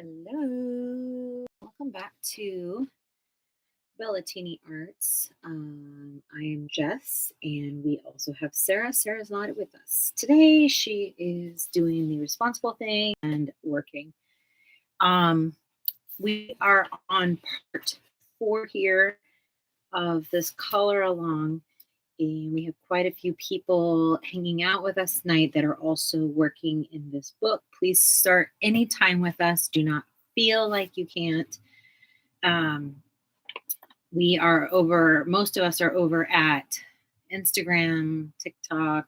Hello. Welcome back to Bellatini Arts. I am Jess, and we also have Sarah. Sarah's not with us today. She is doing the responsible thing and working. We are on part 4 here of this color along, and we have quite a few people hanging out with us tonight that are also working in this book. Please start anytime with us. Do not feel like you can't. We are over, most of us are over at Instagram, TikTok,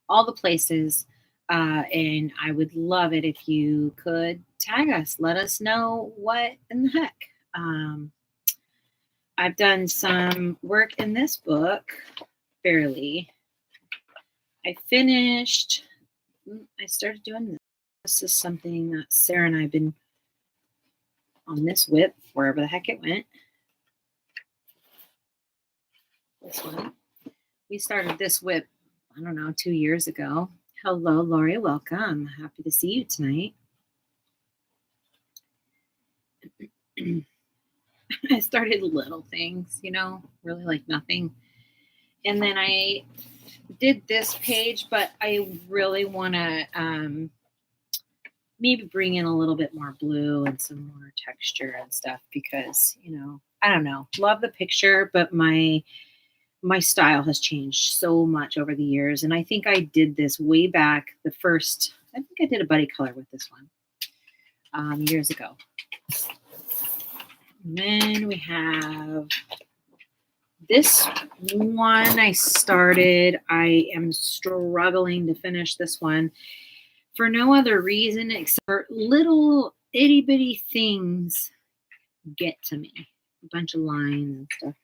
all the places. And I would love it if you could tag us. Let us know what in the heck. I've done some work in this book, barely. I started doing this. This is something that Sarah and I have been on this whip, wherever the heck it went. This one. We started this whip, I don't know, 2 years ago. Hello, Lori. Welcome. Happy to see you tonight. I started little things, really like nothing. And then I did this page, but I really want to maybe bring in a little bit more blue and some more texture and stuff because, I don't know. Love the picture, but my style has changed so much over the years. And I think I did this way back I think I did a buddy color with this one years ago. And then we have this one I started. I am struggling to finish this one for no other reason except for little itty bitty things get to me. A bunch of lines and stuff.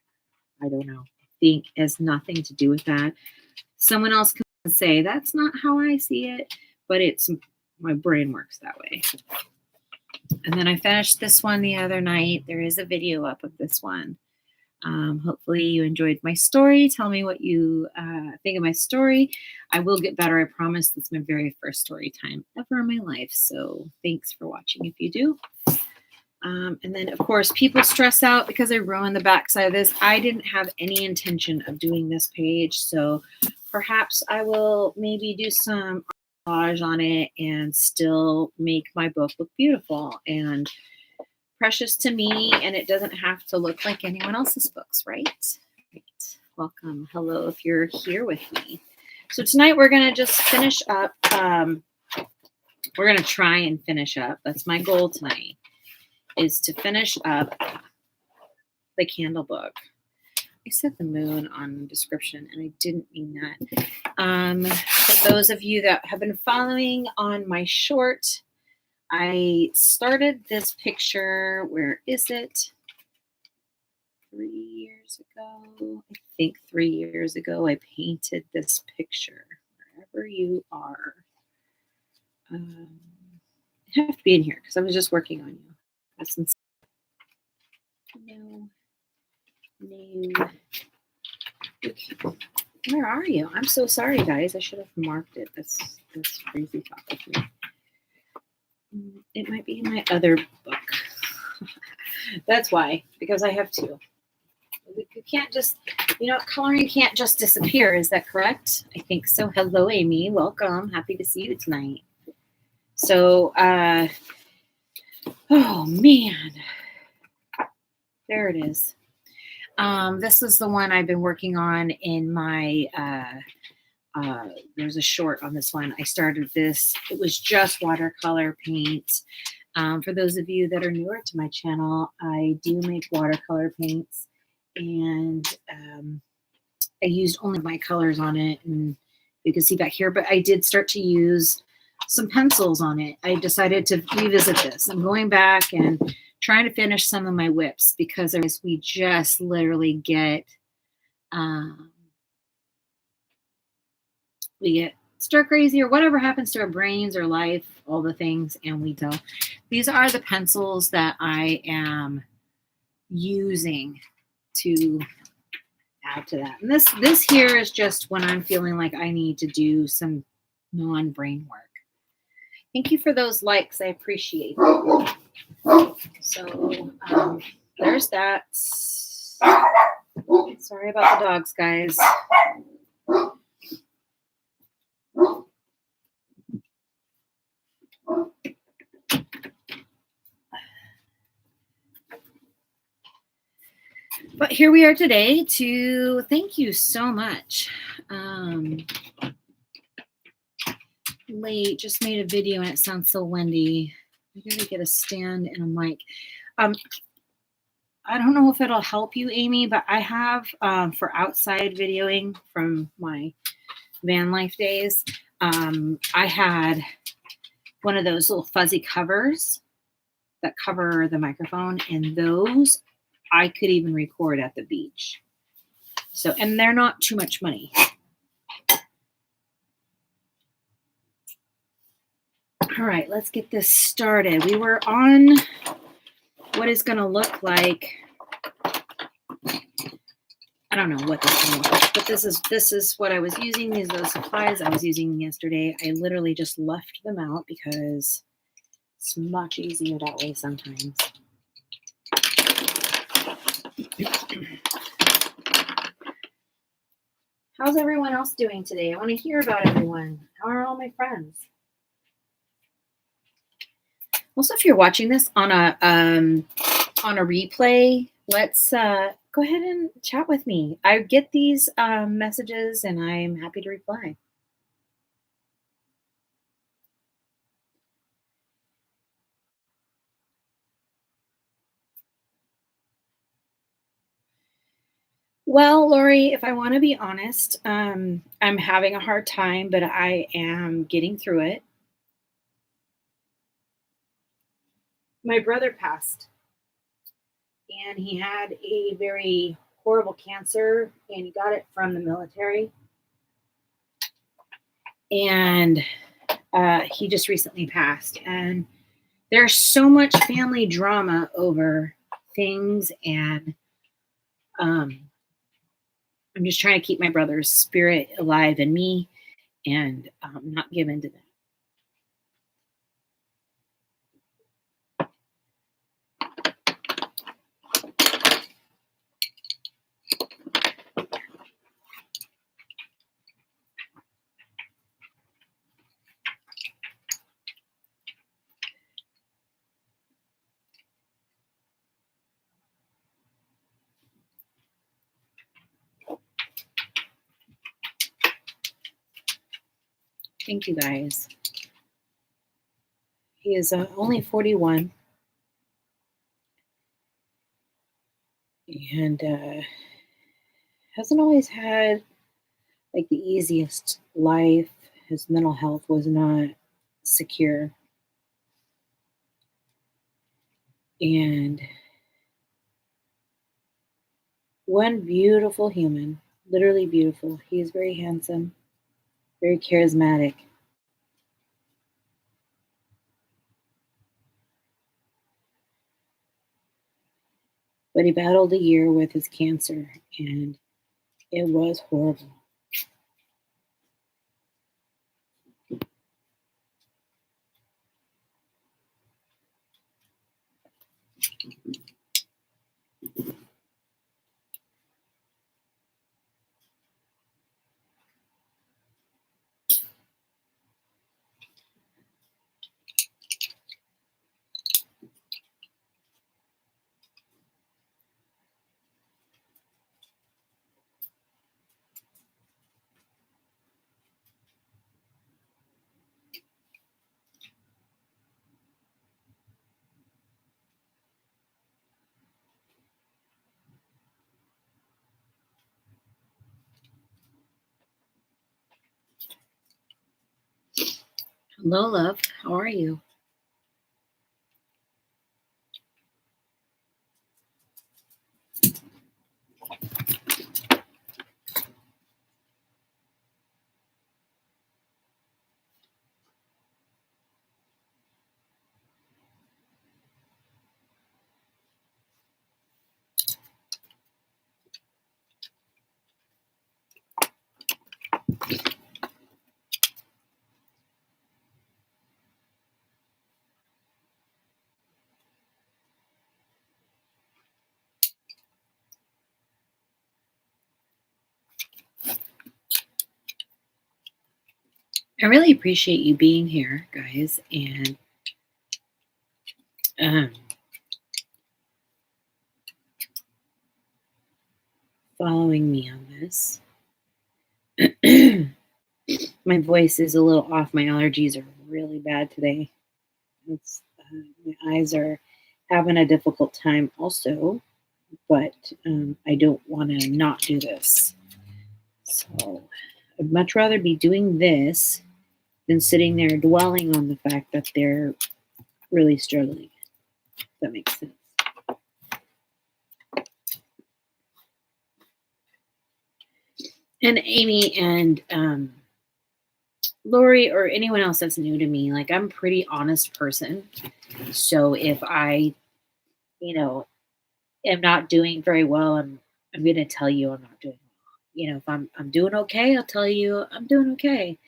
I don't know. Think has nothing to do with that. Someone else can say that's not how I see it, but my brain works that way. And then I finished this one the other night. There is a video up of this one. Hopefully you enjoyed my story. Tell me what you think of my story. I will get better, I promise. This is my very first story time ever in my life. So thanks for watching if you do. And then, of course, people stress out because I ruined the backside of this. I didn't have any intention of doing this page. So perhaps I will maybe do some collage on it and still make my book look beautiful and precious to me, and it doesn't have to look like anyone else's books, right? Right. Welcome. Hello, if you're here with me. So tonight we're going to just finish up. We're going to try and finish up. That's my goal tonight, is to finish up the candle book. I said the moon on the description, and I didn't mean that. For those of you that have been following on my short, I started this picture, where is it? 3 years ago. I think 3 years ago I painted this picture. Wherever you are. You have to be in here because I was just working on you. That's insane. No. Okay. Where are you? I'm so sorry, guys. I should have marked it. That's crazy talk of me. It might be in my other book. That's why, because I have two. You can't just, coloring can't just disappear. Is that correct? I think so. Hello, Amy. Welcome. Happy to see you tonight. So, oh man, there it is. This is the one I've been working on in my, there's a short on this one. I started this. It was just watercolor paint. For those of you that are newer to my channel, I do make watercolor paints, and I used only my colors on it, and you can see back here, but I did start to use some pencils on it. I decided to revisit this. I'm going back and trying to finish some of my whips because we just literally get stir crazy or whatever happens to our brains or life, all the things, and we don't. These are the pencils that I am using to add to that. And this here is just when I'm feeling like I need to do some non-brain work. Thank you for those likes. I appreciate it. So there's that. Sorry about the dogs, guys. But here we are today to thank you so much. Late, just made a video and it sounds so windy. I gotta get a stand and a mic. I don't know if it'll help you, Amy, but I have for outside videoing from my van life days, I had one of those little fuzzy covers that cover the microphone, and those I could even record at the beach. So, and they're not too much money. All right, let's get this started. We were on what is going to look like. I don't know what this is going to look like, but this is what I was using. These are the supplies I was using yesterday. I literally just left them out because it's much easier that way sometimes. How's everyone else doing today? I want to hear about everyone. How are all my friends? Also, if you're watching this on a replay, let's go ahead and chat with me. I get these messages, and I'm happy to reply. Well, Lori, if I want to be honest, I'm having a hard time, but I am getting through it. My brother passed, and he had a very horrible cancer, and he got it from the military. And he just recently passed. And there's so much family drama over things, and I'm just trying to keep my brother's spirit alive in me and not give in to that. Thank you, guys. He is only 41. And hasn't always had like the easiest life. His mental health was not secure. And one beautiful human, literally beautiful. He is very handsome, very charismatic. But he battled a year with his cancer, and it was horrible. Hello, love. How are you? I really appreciate you being here, guys, and um, following me on this. My voice is a little off. My allergies are really bad today. My eyes are having a difficult time also, but I don't want to not do this. So I'd much rather be doing this than sitting there dwelling on the fact that they're really struggling. If that makes sense. And Amy and Lori or anyone else that's new to me, like I'm a pretty honest person. So if I, am not doing very well, I'm gonna tell you I'm not doing well. If I'm doing okay, I'll tell you I'm doing okay.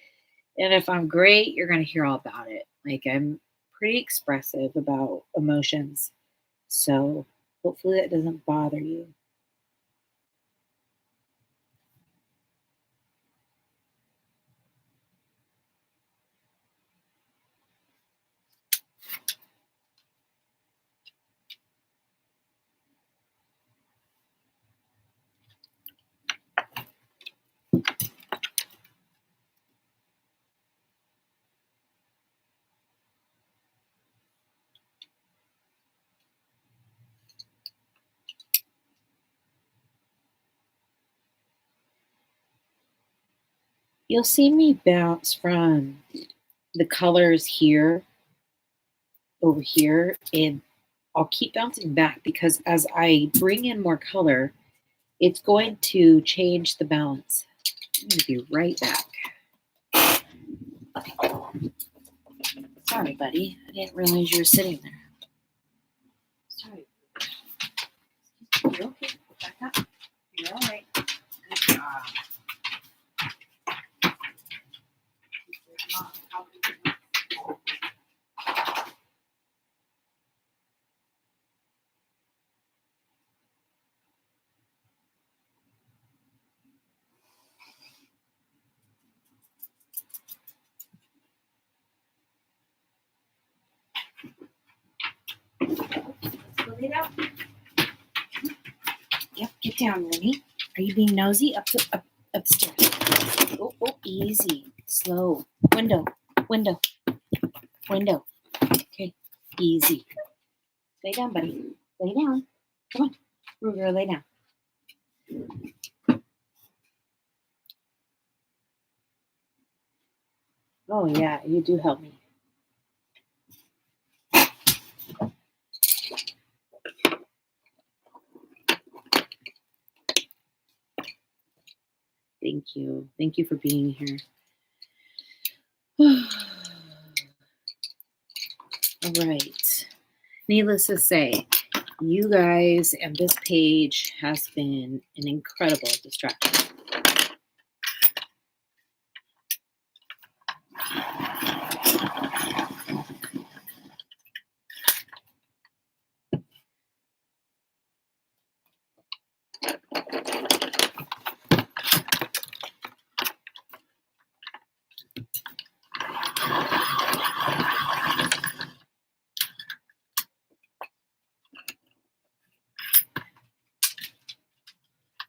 And if I'm great, you're gonna hear all about it. Like I'm pretty expressive about emotions. So hopefully that doesn't bother you. You'll see me bounce from the colors here over here, and I'll keep bouncing back because as I bring in more color, it's going to change the balance. I'm going to be right back. Sorry, buddy. I didn't realize you were sitting there. Sorry. You're okay. Back up. You're all right. Good job. Go lay down. Yep, get down, Winnie. Are you being nosy? Up the stairs. Oh, easy. Slow. Window. Okay, easy. Lay down, buddy. Lay down. Come on. Ruger, lay down. Oh, yeah, you do help me. Thank you. Thank you for being here. All right. Needless to say, you guys and this page has been an incredible distraction.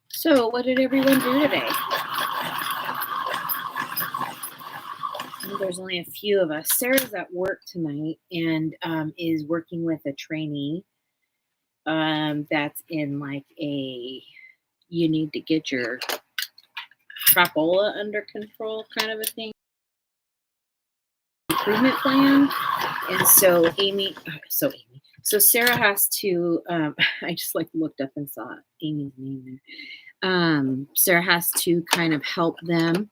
So, what did everyone do today? There's only a few of us. Sarah's at work tonight and is working with a trainee that's in like you need to get your crapola under control kind of a thing. Improvement plan. And so Sarah has to, I just like looked up and saw Amy's name there. Sarah has to kind of help them.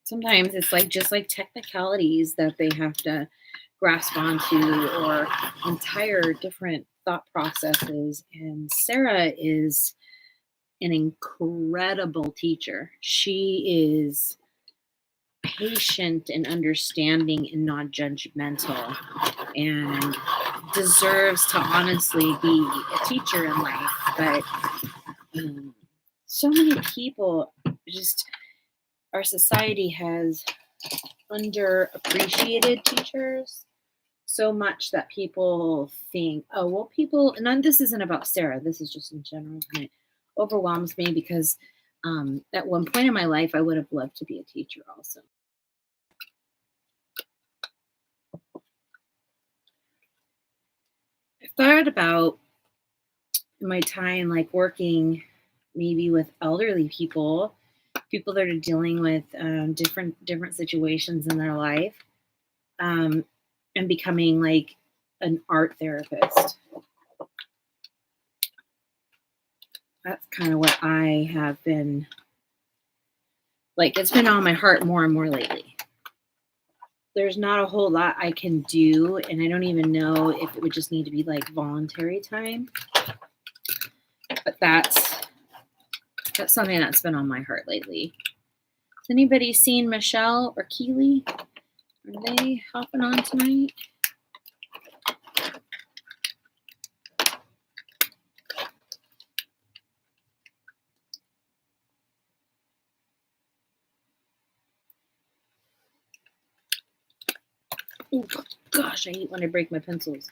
Sometimes it's like just like technicalities that they have to grasp onto or entire different thought processes. And Sarah is an incredible teacher. She is patient and understanding and non-judgmental and deserves to honestly be a teacher in life. But so many people just our society has underappreciated teachers so much that people think, oh, well, people, and this isn't about Sarah, this is just in general, and it overwhelms me because at one point in my life, I would have loved to be a teacher also. I thought about my time like working maybe with elderly people that are dealing with different situations in their life, and becoming like an art therapist. That's kind of what I have been like. It's been on my heart more and more lately. There's not a whole lot I can do, and I don't even know if it would just need to be like voluntary time. But that's something that's been on my heart lately. Has anybody seen Michelle or Keely? Are they hopping on tonight? Oh gosh, I hate when I break my pencils.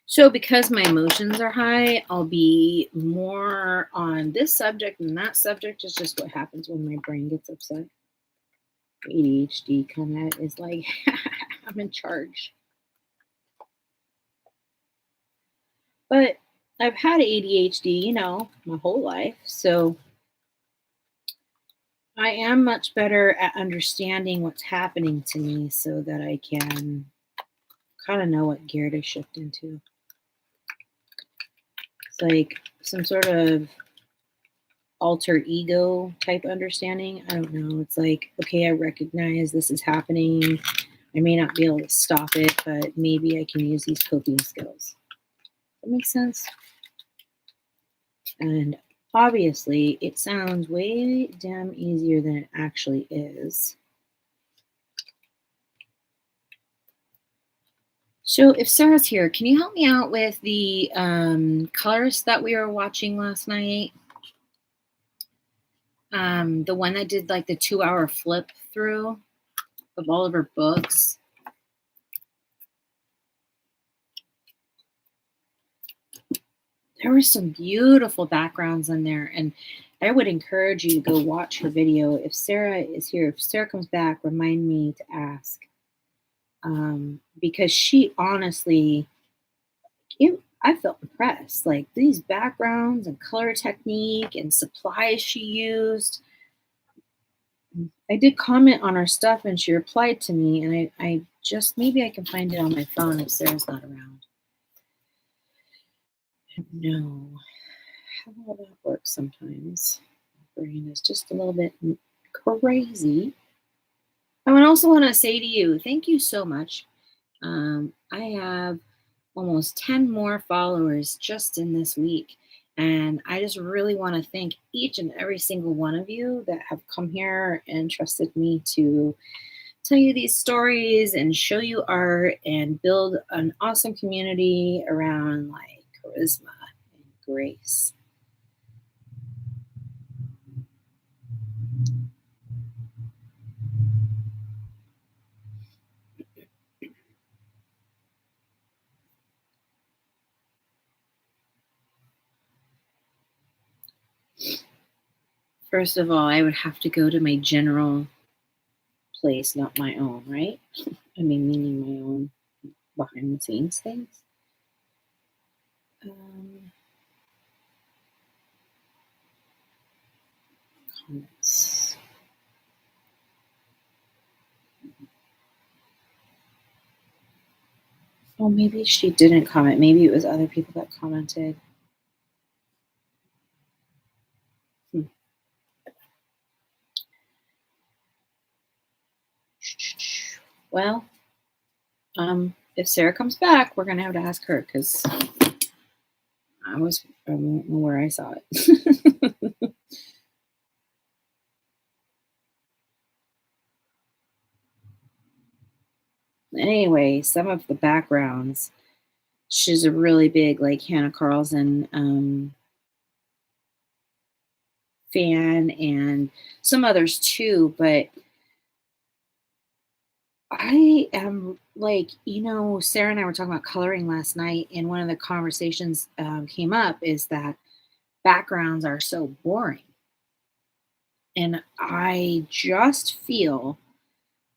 So because my emotions are high, I'll be more on this subject and that subject. Is just what happens when my brain gets upset. ADHD kind of is like, I'm in charge. But I've had ADHD, my whole life. So I am much better at understanding what's happening to me so that I can kind of know what gear to shift into. It's like some sort of alter ego type understanding. I don't know. It's like, okay, I recognize this is happening. I may not be able to stop it, but maybe I can use these coping skills. That makes sense? And obviously, it sounds way damn easier than it actually is. So if Sarah's here, can you help me out with the colors that we were watching last night? The one that did like the 2-hour flip through of all of her books. There were some beautiful backgrounds in there, and I would encourage you to go watch her video. If Sarah is here, if Sarah comes back, remind me to ask. Because she honestly, I felt impressed. Like these backgrounds and color technique and supplies she used. I did comment on her stuff and she replied to me, and I just, maybe I can find it on my phone if Sarah's not around. No. How that works sometimes. My brain is just a little bit crazy. I would also want to say to you, thank you so much. I have almost 10 more followers just in this week. And I just really want to thank each and every single one of you that have come here and trusted me to tell you these stories and show you art and build an awesome community around like charisma and grace. First of all, I would have to go to my general place, not my own, right? I mean, meaning my own behind the scenes things. Comments. Oh, maybe she didn't comment. Maybe it was other people that commented. Well, if Sarah comes back, we're gonna have to ask her because I don't know where I saw it. Anyway, some of the backgrounds, she's a really big like Hannah Carlson fan and some others too, but I am like, Sarah and I were talking about coloring last night, and one of the conversations came up is that backgrounds are so boring. And I just feel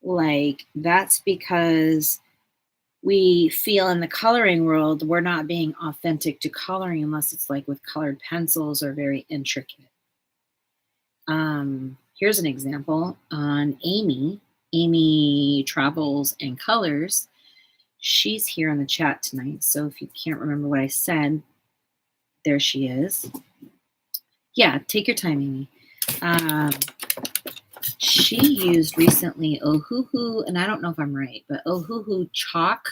like that's because we feel in the coloring world we're not being authentic to coloring unless it's like with colored pencils or very intricate. Here's an example on Amy Travels and Colors. She's here in the chat tonight, so if you can't remember what I said, there she is. Yeah, take your time, Amy. She used recently Ohuhu, and I don't know if I'm right, but Ohuhu chalk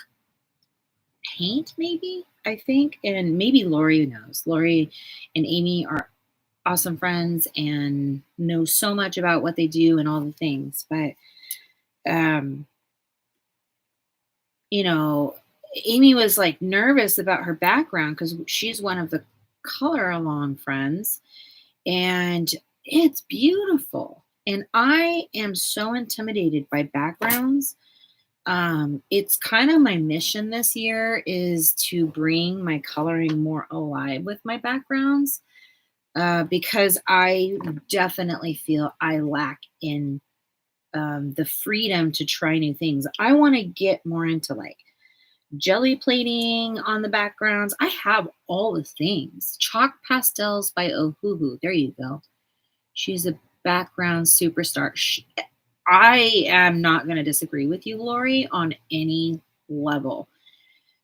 paint, maybe, I think, and maybe Lori knows. Lori and Amy are awesome friends and know so much about what they do and all the things, but um Amy was like nervous about her background because she's one of the color along friends, and it's beautiful. And I am so intimidated by backgrounds. It's kind of my mission this year is to bring my coloring more alive with my backgrounds, because I definitely feel I lack in the freedom to try new things. I want to get more into like jelly plating on the backgrounds. I have all the things. Chalk pastels by Ohuhu. There you go. She's a background superstar. I am not going to disagree with you, Lori, on any level.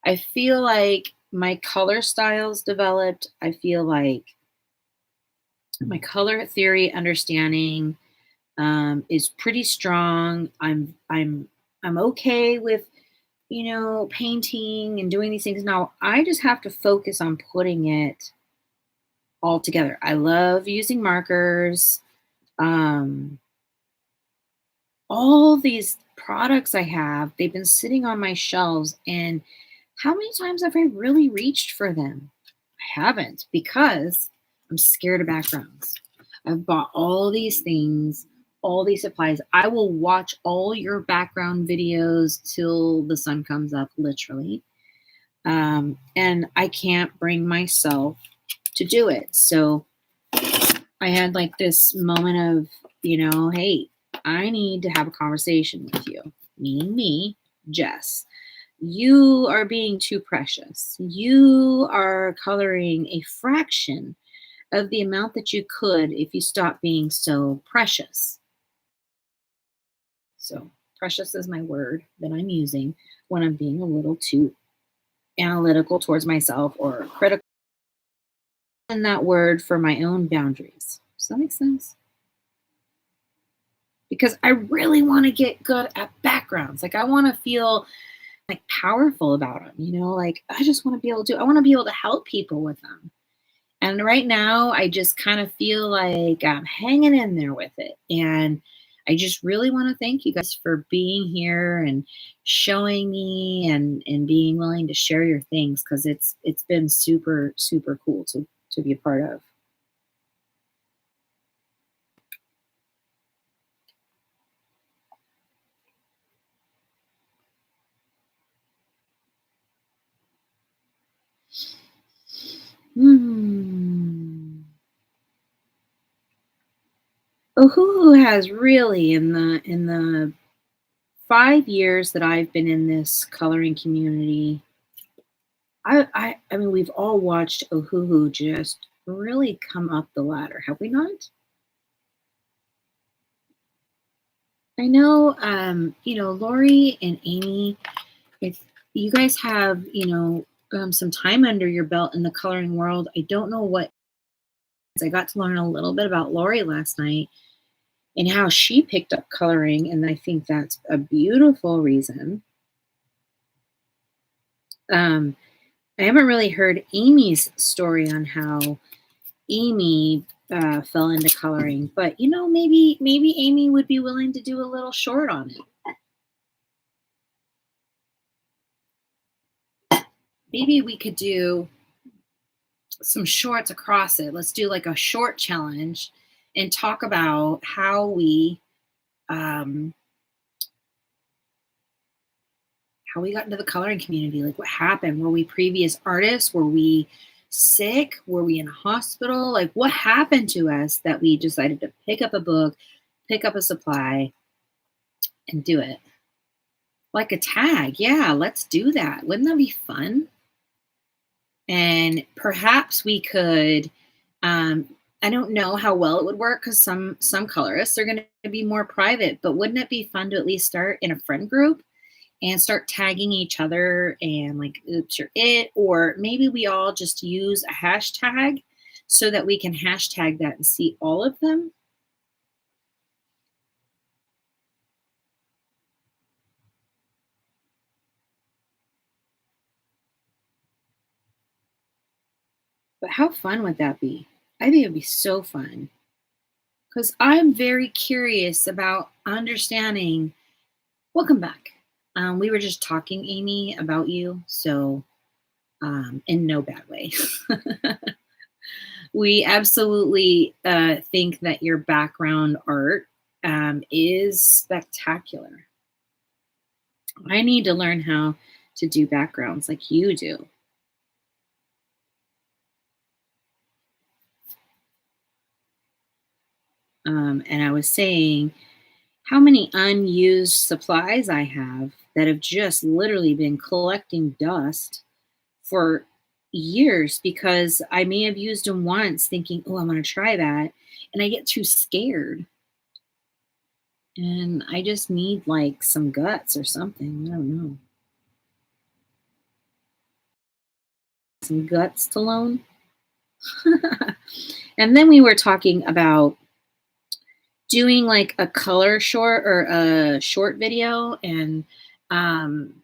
I feel like my color styles developed. I feel like my color theory understanding is pretty strong. I'm okay with painting and doing these things. Now I just have to focus on putting it all together. I love using markers. All these products I have, they've been sitting on my shelves, and how many times have I really reached for them? I haven't, because I'm scared of backgrounds. I've bought all these things, all these supplies. I will watch all your background videos till the sun comes up, literally. And I can't bring myself to do it. So I had like this moment of, hey, I need to have a conversation with you. Meaning me, Jess. You are being too precious. You are coloring a fraction of the amount that you could if you stop being so precious. So, precious is my word that I'm using when I'm being a little too analytical towards myself or critical in that word for my own boundaries. Does that make sense? Because I really want to get good at backgrounds. Like I want to feel like powerful about them, like I just want to be able to, I want to be able to help people with them. And right now I just kind of feel like I'm hanging in there with it. And I just really want to thank you guys for being here and showing me and being willing to share your things, because it's been super, super cool to be a part of. Who has really in the 5 years that I've been in this coloring community, I mean, we've all watched Ohuhu just really come up the ladder, have we not? I know, Lori and Amy, if you guys have, some time under your belt in the coloring world, I don't know what. I got to learn a little bit about Lori last night and how she picked up coloring, and I think that's a beautiful reason. I haven't really heard Amy's story on how Amy fell into coloring, but maybe Amy would be willing to do a little short on it. maybe we could do some shorts across it. Let's do like a short challenge and talk about um, how we got into the coloring community. Like what happened? Were we previous artists? Were we sick? Were we in a hospital? Like what happened to us that we decided to pick up a book, pick up a supply, and do it? Like a tag. Yeah, let's do that. Wouldn't that be fun? And perhaps we could, um, I don't know how well it would work because some colorists are going to be more private, but wouldn't it be fun to at least start in a friend group and start tagging each other and like, oops, you're it, or maybe we all just use a hashtag so that we can hashtag that and see all of them. But how fun would that be? I think it'd be so fun because I'm very curious about understanding. Welcome back. We were just talking, Amy, about you, so in no bad way. We absolutely think that your background art is spectacular. I need to learn how to do backgrounds like you do. And I was saying how many unused supplies I have that have just literally been collecting dust for years because I may have used them once thinking, oh, I'm going to try that. And I get too scared. And I just need like some guts or something. I don't know. Some guts to loan. And then we were talking about doing like a color short or a short video. And um,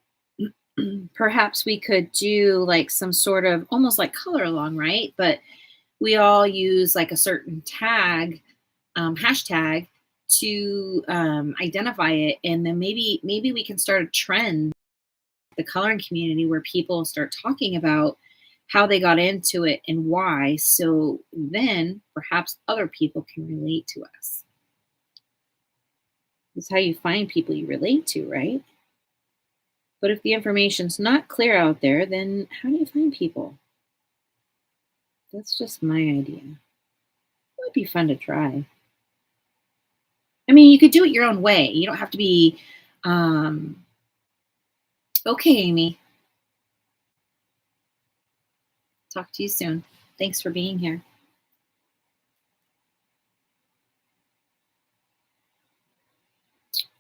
perhaps we could do like some sort of almost like color along, right? But we all use like a certain tag, hashtag to identify it, and then maybe we can start a trend, the coloring community, where people start talking about how they got into it and why. So then perhaps other people can relate to us. It's how you find people you relate to, right? But if the information's not clear out there, then how do you find people? That's just my idea. It would be fun to try. I mean, you could do it your own way. You don't have to be, um, okay, Amy. Talk to you soon. Thanks for being here.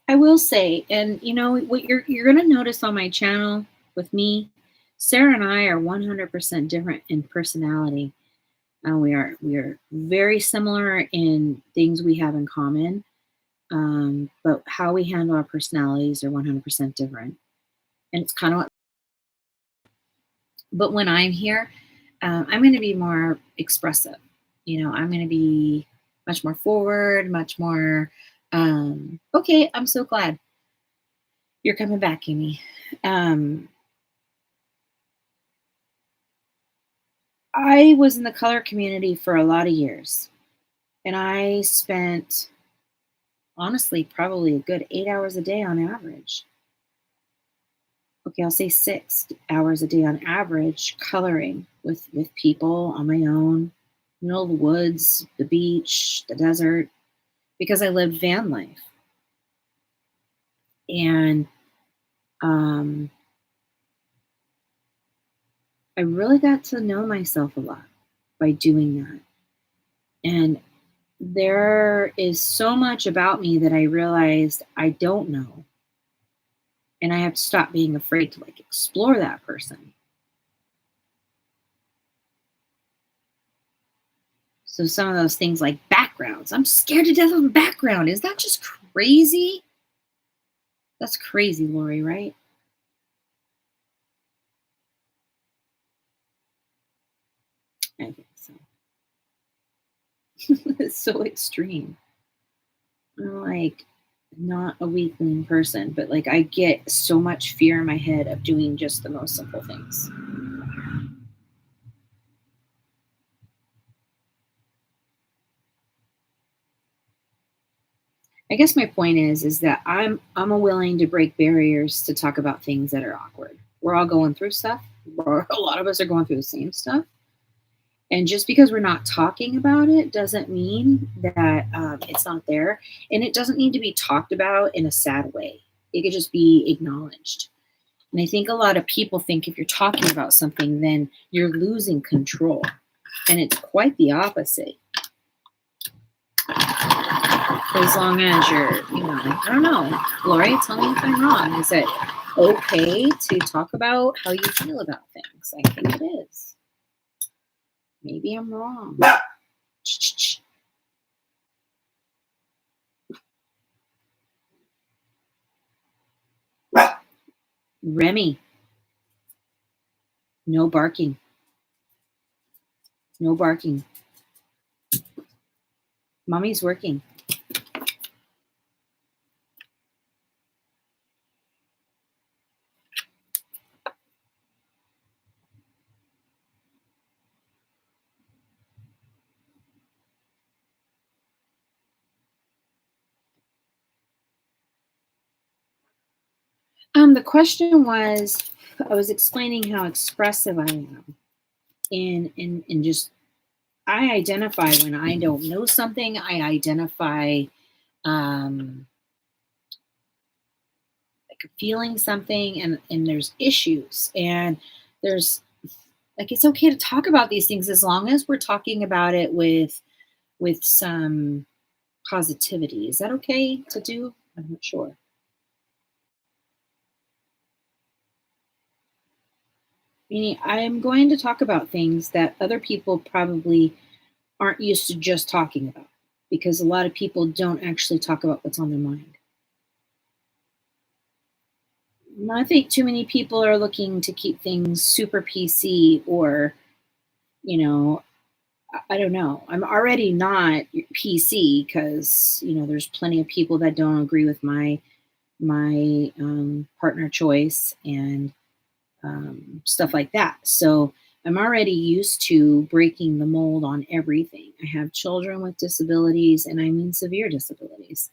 I will say, and you know what you're gonna notice on my channel with me, Sarah and I are 100% different in personality. We are very similar in things we have in common, but how we handle our personalities are 100% different. And it's kind of what. But when I'm here, I'm going to be more expressive. You know, I'm going to be much more forward, much more. Okay, I'm so glad you're coming back, Amy. Um, I was in the color community for a lot of years, and I spent honestly probably a good 8 hours a day on average. Okay, I'll say 6 hours a day on average coloring with people on my own, middle of the woods, the beach, the desert, because I lived van life. And um, I really got to know myself a lot by doing that. And there is so much about me that I realized I don't know. And I have to stop being afraid to like explore that person. So some of those things like backgrounds, I'm scared to death of a background. Is that just crazy? That's crazy, Lori, right? I think so. It's so extreme. I'm like not a weakling person, but like I get so much fear in my head of doing just the most simple things. I guess my point is that I'm a willing to break barriers to talk about things that are awkward. We're all going through stuff. A lot of us are going through the same stuff. And just because we're not talking about it doesn't mean that it's not there. And it doesn't need to be talked about in a sad way. It could just be acknowledged. And I think a lot of people think if you're talking about something, then you're losing control. And it's quite the opposite. As long as you're, I don't know, Lori, tell me if I'm wrong. Is it okay to talk about how you feel about things? I think it is. Maybe I'm wrong. Remy, no barking. No barking. Mommy's working. The question was, I was explaining how expressive I am, and just I identify when I don't know something. I identify like feeling something, and there's issues, and there's like it's okay to talk about these things as long as we're talking about it with some positivity. Is that okay to do? I'm not sure. Meaning, I'm going to talk about things that other people probably aren't used to just talking about because a lot of people don't actually talk about what's on their mind. I think too many people are looking to keep things super PC or, you know, I don't know. I'm already not PC because, there's plenty of people that don't agree with my partner choice and stuff like that. So I'm already used to breaking the mold on everything. I have children with disabilities, and I mean severe disabilities.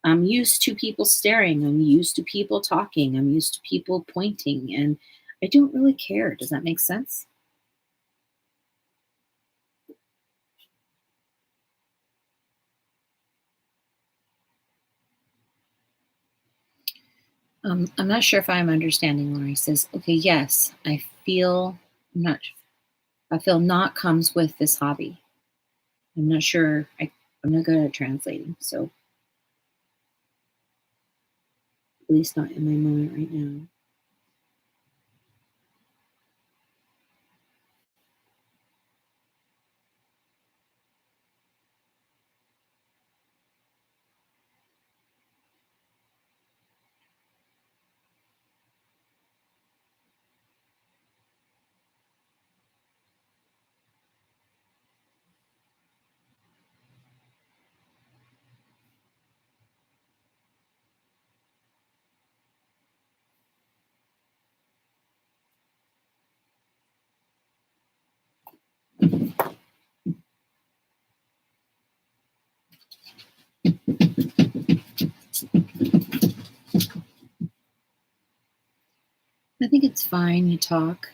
I'm used to people staring. I'm used to people talking. I'm used to people pointing, and I don't really care. Does that make sense? I'm not sure if I'm understanding. Laurie says, "Okay, yes, I feel not. I feel not comes with this hobby. I'm not sure. I'm not good at translating, so at least not in my moment right now." I think it's fine you talk.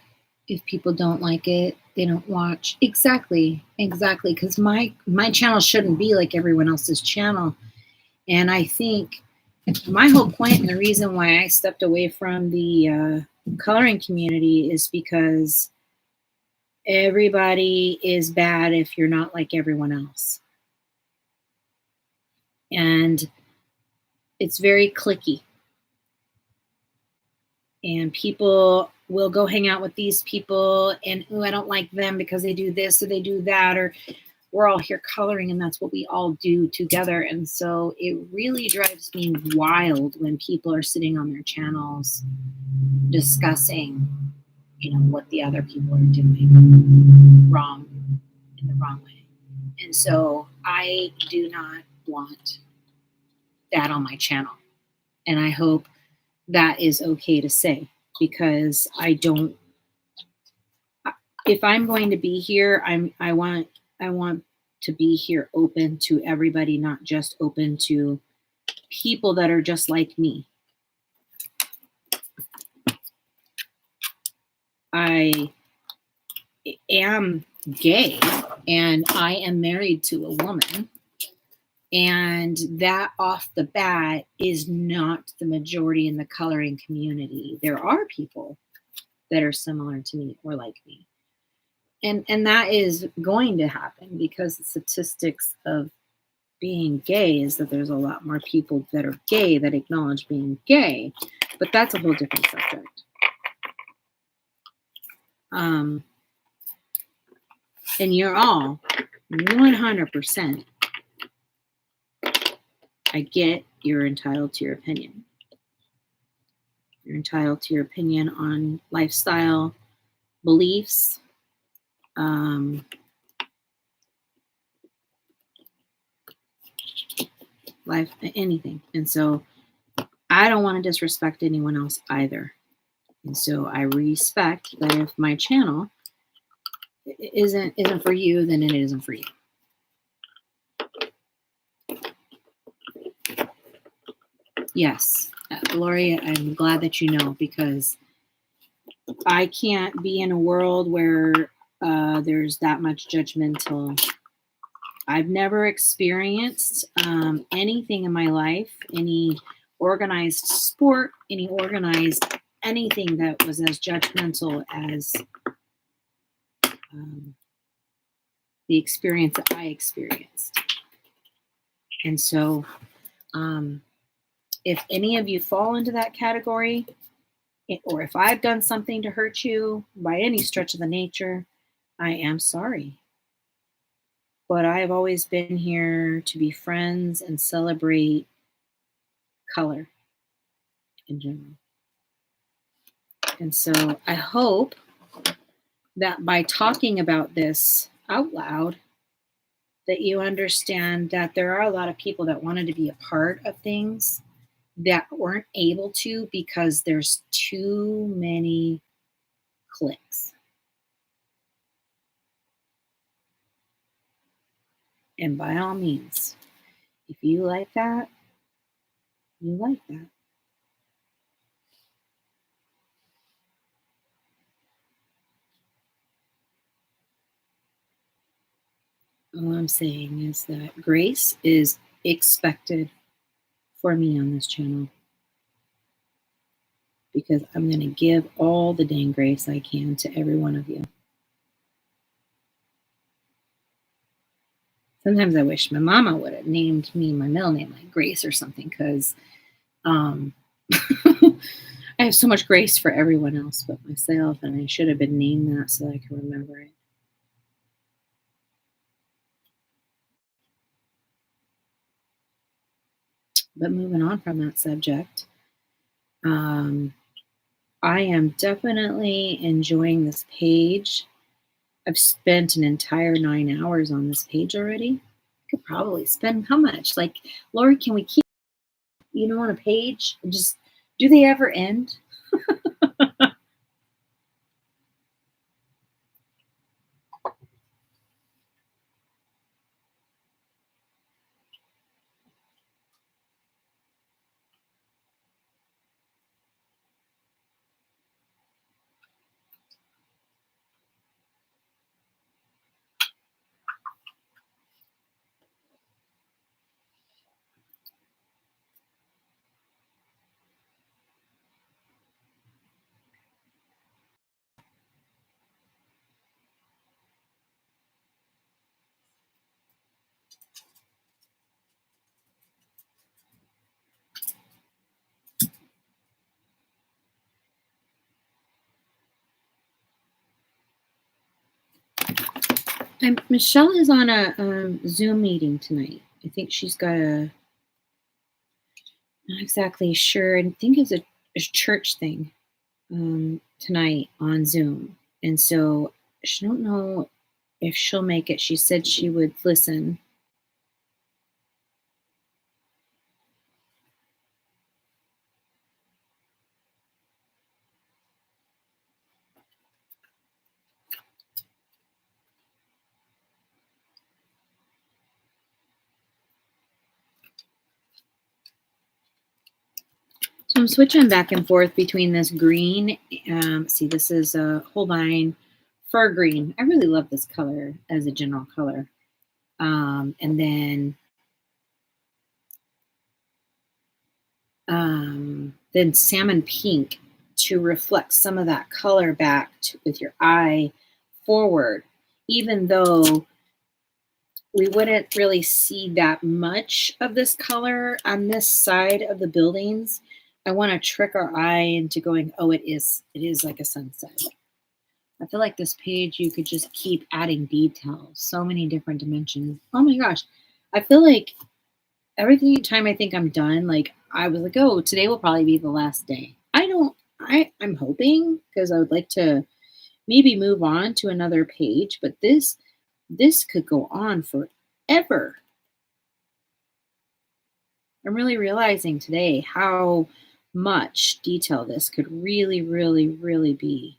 If people don't like it, they don't watch. Exactly, exactly. Because my channel shouldn't be like everyone else's channel. And I think my whole point and the reason why I stepped away from the coloring community is because everybody is bad if you're not like everyone else, and it's very clicky. And people will go hang out with these people, and oh, I don't like them because they do this or they do that, or we're all here coloring and that's what we all do together. And so it really drives me wild when people are sitting on their channels discussing, what the other people are doing wrong in the wrong way. And so I do not want that on my channel. And I hope that is okay to say because I don't, if I'm going to be here, I want to be here open to everybody, not just open to people that are just like me. I am gay and I am married to a woman. And that off the bat is not the majority in the coloring community. There are people that are similar to me or like me. And that is going to happen because the statistics of being gay is that there's a lot more people that are gay that acknowledge being gay. But that's a whole different subject. And you're all 100%. I get you're entitled to your opinion. You're entitled to your opinion on lifestyle, beliefs, life, anything. And so I don't want to disrespect anyone else either. And so I respect that if my channel isn't for you, then it isn't for you. Yes, Lori, I'm glad that you know, because I can't be in a world where there's that much judgmental. I've never experienced anything in my life, any organized sport, any organized anything that was as judgmental as the experience that I experienced. And so if any of you fall into that category, or if I've done something to hurt you by any stretch of the nature, I am sorry. But I've always been here to be friends and celebrate color in general. And so I hope that by talking about this out loud, that you understand that there are a lot of people that wanted to be a part of things that weren't able to because there's too many clicks. And by all means, if you like that, you like that. All I'm saying is that grace is expected for me on this channel, because I'm going to give all the dang grace I can to every one of you. Sometimes I wish my mama would have named me my middle name like Grace or something, because I have so much grace for everyone else but myself, and I should have been named that so that I can remember it. But moving on from that subject, I am definitely enjoying this page. I've spent an entire 9 hours on this page already. I could probably spend how much? Like, Lori, can we keep, on a page? And just, do they ever end? Michelle is on a Zoom meeting tonight. I think she's got not exactly sure. I think it's a church thing tonight on Zoom. And so she don't know if she'll make it. She said she would listen. I'm switching back and forth between this green. See, this is a Holbein fir green. I really love this color as a general color. And then salmon pink to reflect some of that color back with your eye forward, even though we wouldn't really see that much of this color on this side of the buildings. I want to trick our eye into going, oh, it is like a sunset. I feel like this page, you could just keep adding details, so many different dimensions. Oh my gosh. I feel like every time I think I'm done, like I was like, oh, today will probably be the last day. I'm hoping, because I would like to maybe move on to another page, but this could go on forever. I'm really realizing today how much detail this could really, really, really be.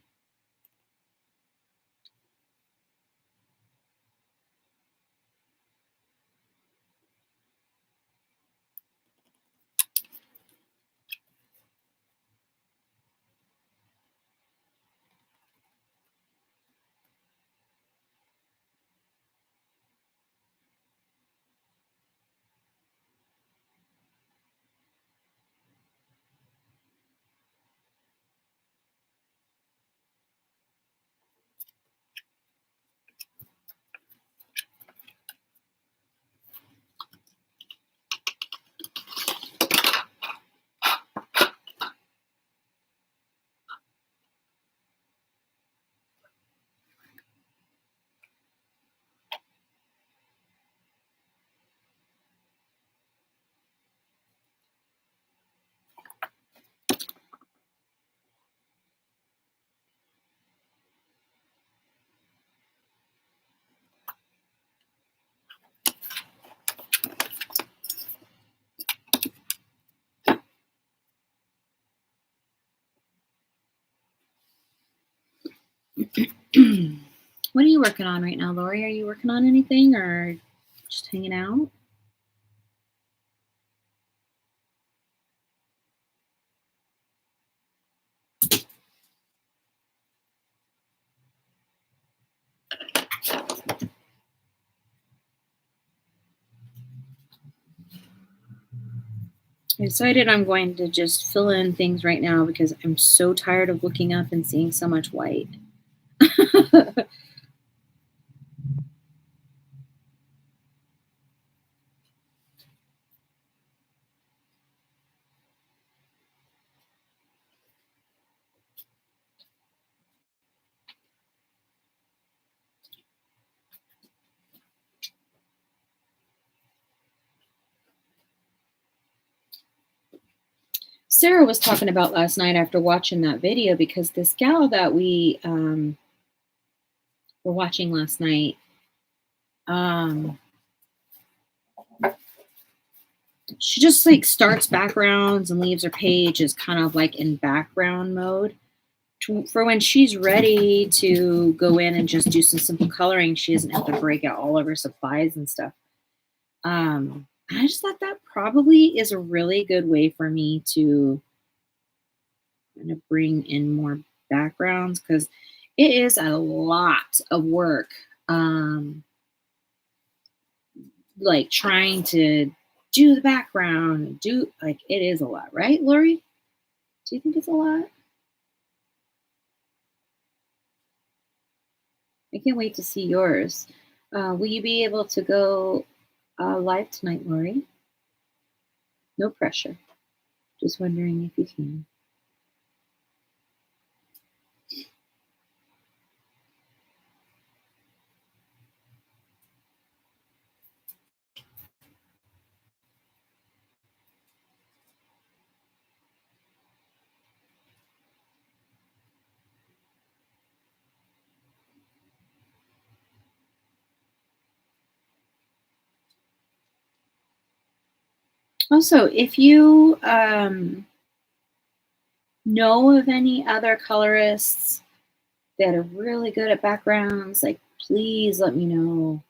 What are you working on right now, Lori? Are you working on anything or just hanging out? I decided I'm going to just fill in things right now because I'm so tired of looking up and seeing so much white. Sarah was talking about last night after watching that video, because this gal that we were watching last night, she just like starts backgrounds and leaves her page as kind of like in background mode. For when she's ready to go in and just do some simple coloring, she doesn't have to break out all of her supplies and stuff. I just thought that probably is a really good way for me to kind of bring in more backgrounds, because it is a lot of work. Like trying to do the background and it is a lot, right, Lori? Do you think it's a lot? I can't wait to see yours. Will you be able to go live tonight, Lori? No pressure. Just wondering if you can. Also, if you know of any other colorists that are really good at backgrounds, like please let me know.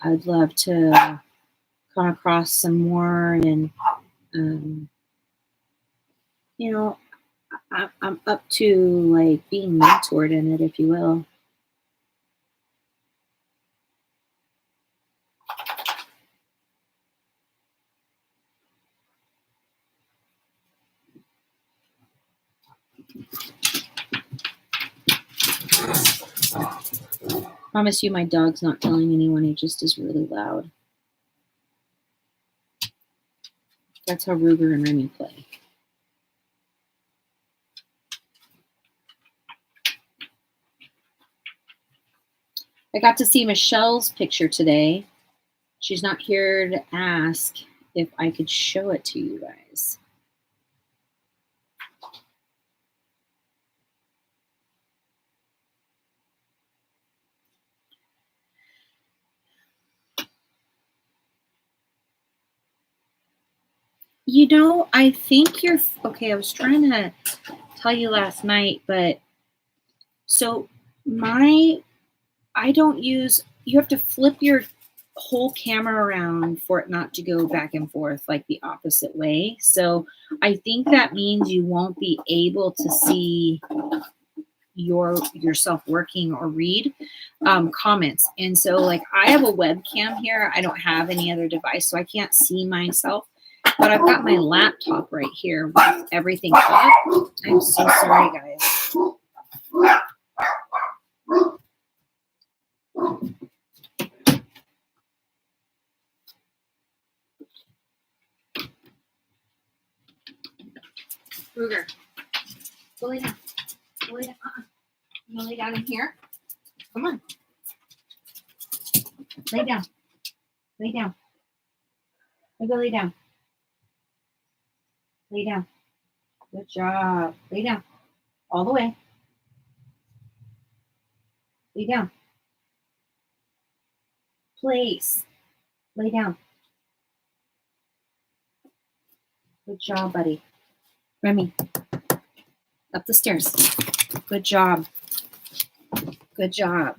I'd love to come across some more and you know, I'm up to like being mentored in it, if you will. Promise you, my dog's not telling anyone. He just is really loud. That's how Ruger and Remy play. I got to see Michelle's picture today. She's not here to ask if I could show it to you guys. You know, I think you're okay. I was trying to tell you last night, but so I don't use, you have to flip your whole camera around for it not to go back and forth like the opposite way. So I think that means you won't be able to see yourself working or read comments. And so like I have a webcam here. I don't have any other device, so I can't see myself. But I've got my laptop right here with everything up. I'm so sorry, guys. Ruger, go lay down. Go lay down. You want to lay down in here? Come on. Lay down. Lay down. Go lay down. Lay down. Good job. Lay down. All the way. Lay down. Place. Lay down. Good job, buddy. Remy. Up the stairs. Good job. Good job.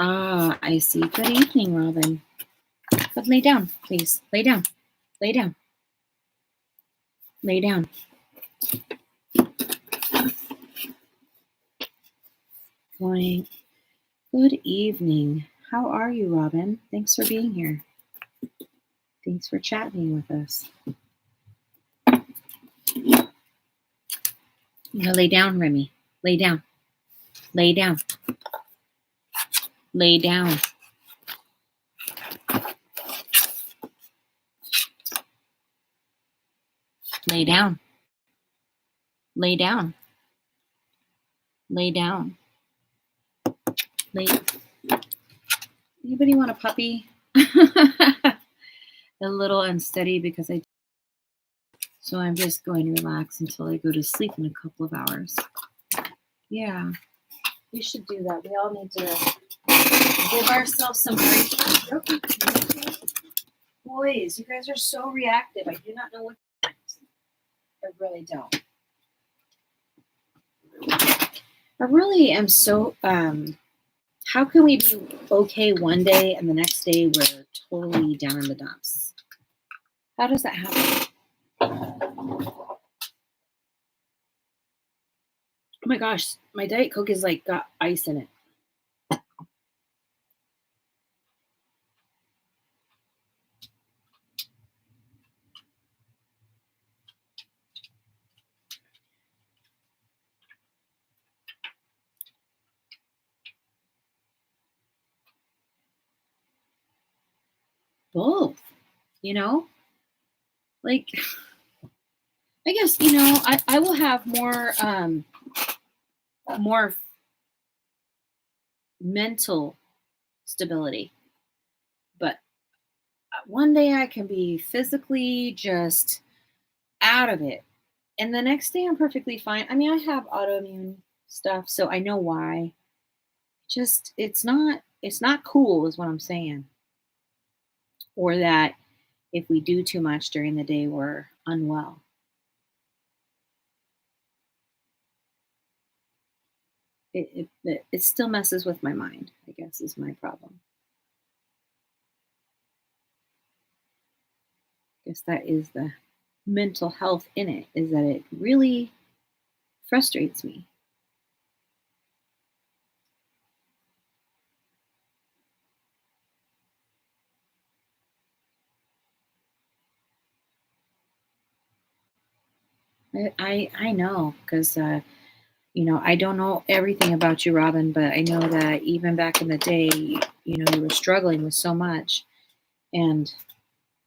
Ah, I see. Good evening, Robin. But lay down, please. Lay down. Lay down. Lay down. Going. Good evening. How are you, Robin? Thanks for being here. Thanks for chatting with us. You know, lay down, Remy. Lay down. Lay down. Lay down. Lay down. Lay down. Lay down. Lay. Anybody want a puppy? A little unsteady because so I'm just going to relax until I go to sleep in a couple of hours. Yeah, we should do that. We all need to give ourselves some break. Okay. Boys, you guys are so reactive. I do not know what to do. I really don't. I really am so how can we be okay one day and the next day we're totally down in the dumps? How does that happen? Oh my gosh, my Diet Coke is like got ice in it. Both, you know? Like I guess, you know, I will have more mental stability. But one day I can be physically just out of it. And the next day I'm perfectly fine. I mean, I have autoimmune stuff, so I know why. Just it's not cool is what I'm saying. Or that if we do too much during the day we're unwell. It still messes with my mind, I guess is my problem. guess that is the mental health in it, is that it really frustrates me. I know because I don't know everything about you, Robin, but I know that even back in the day, you were struggling with so much, and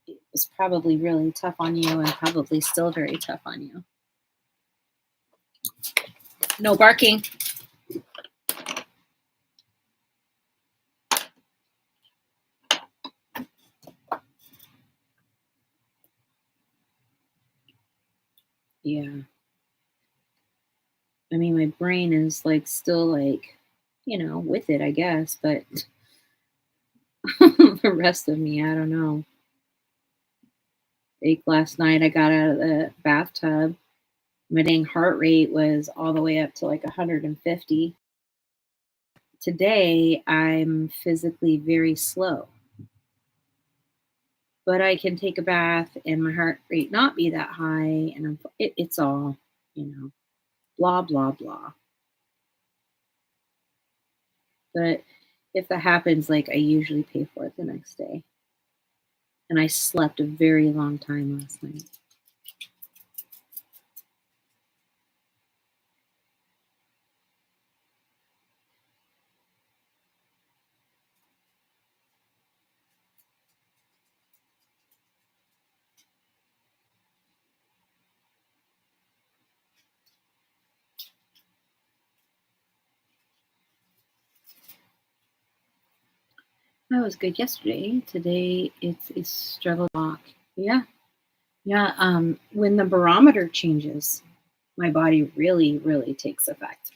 it was probably really tough on you, and probably still very tough on you. No barking. Yeah. I mean, my brain is like still like, with it, I guess, but the rest of me, I don't know. Like last night, I got out of the bathtub. My dang heart rate was all the way up to like 150. Today, I'm physically very slow, but I can take a bath and my heart rate not be that high, and it's all, blah blah blah. But if that happens, like I usually pay for it the next day, and I slept a very long time last night. That was good yesterday. Today it's struggle walk. Yeah. Yeah. When the barometer changes, my body really, really takes effect.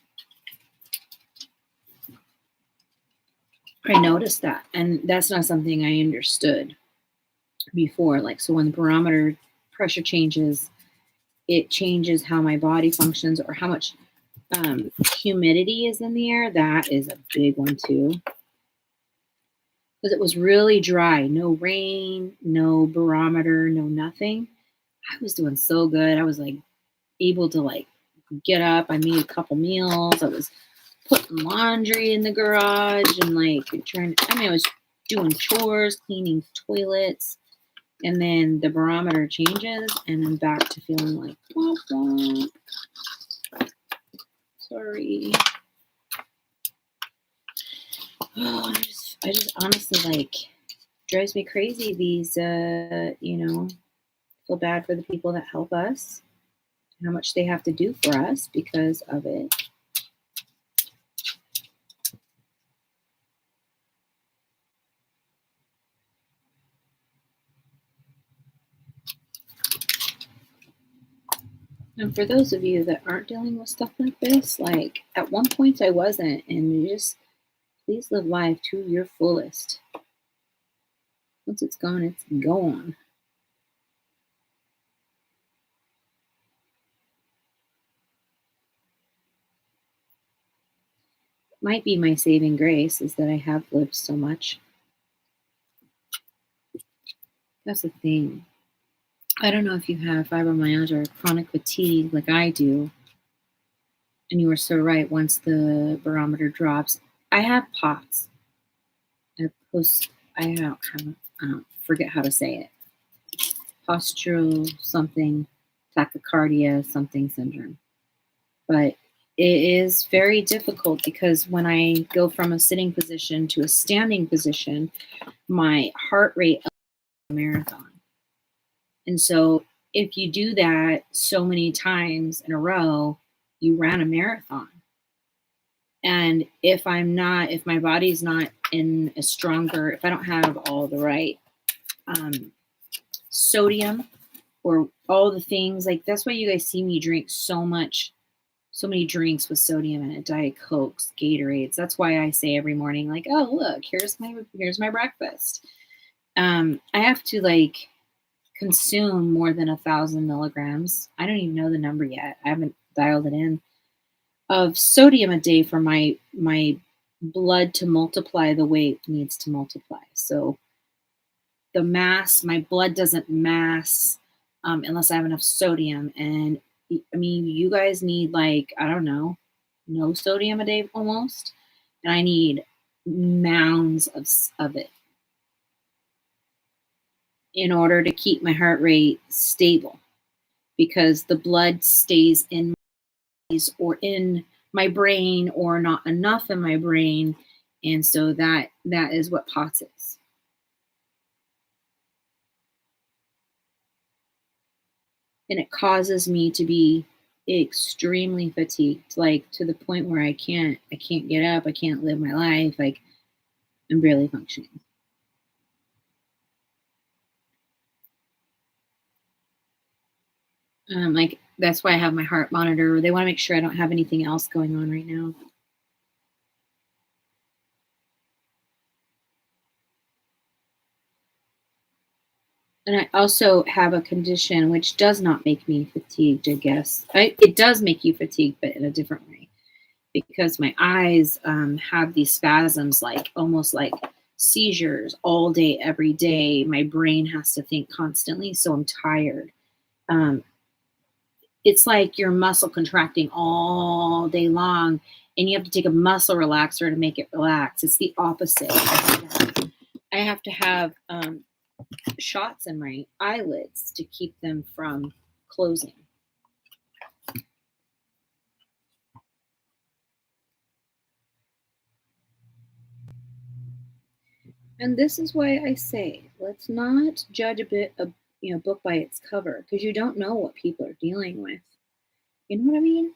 I noticed that. And that's not something I understood before. Like, so when the barometer pressure changes, it changes how my body functions or how much humidity is in the air. That is a big one too. Because it was really dry. No rain, no barometer, no nothing. I was doing so good. I was like able to like get up. I made a couple meals. I was putting laundry in the garage and like I was doing chores, cleaning toilets, and then the barometer changes and I'm back to feeling like womp womp. Sorry. Oh, I just honestly like drives me crazy these feel bad for the people that help us, how much they have to do for us because of it. And for those of you that aren't dealing with stuff like this, like at one point I wasn't, and you just please live life to your fullest. Once it's gone, it's gone. Might be my saving grace is that I have lived so much. That's the thing. I don't know if you have fibromyalgia or chronic fatigue like I do, and you were so right. Once the barometer drops, I have POTS. I post. I don't forget how to say it. Postural something tachycardia something syndrome. But it is very difficult because when I go from a sitting position to a standing position, my heart rate is a marathon. And so if you do that so many times in a row, you ran a marathon. And if my body's not in a stronger, if I don't have all the right um, sodium or all the things, like that's why you guys see me drink so many drinks with sodium in it, Diet Cokes, Gatorades. That's why I say every morning, like, oh look, here's my breakfast. I have to like consume more than 1,000 milligrams. I don't even know the number yet. I haven't dialed it in of sodium a day for my blood to multiply the way it needs to multiply. So the mass, my blood doesn't mass unless I have enough sodium. And I mean, you guys need like, I don't know, no sodium a day almost. And I need mounds of it in order to keep my heart rate stable because the blood stays in or in my brain or not enough in my brain, and so that is what POTS is. And it causes me to be extremely fatigued, like to the point where I can't get up, I can't live my life, like I'm barely functioning. Like that's why I have my heart monitor. They want to make sure I don't have anything else going on right now. And I also have a condition which does not make me fatigued, I guess. It does make you fatigued, but in a different way. Because my eyes have these spasms, like almost like seizures all day, every day. My brain has to think constantly, so I'm tired. Um, it's like your muscle contracting all day long, and you have to take a muscle relaxer to make it relax. It's the opposite. I have to have shots in my eyelids to keep them from closing. And this is why I say, let's not judge a book by its cover because you don't know what people are dealing with. You know what I mean?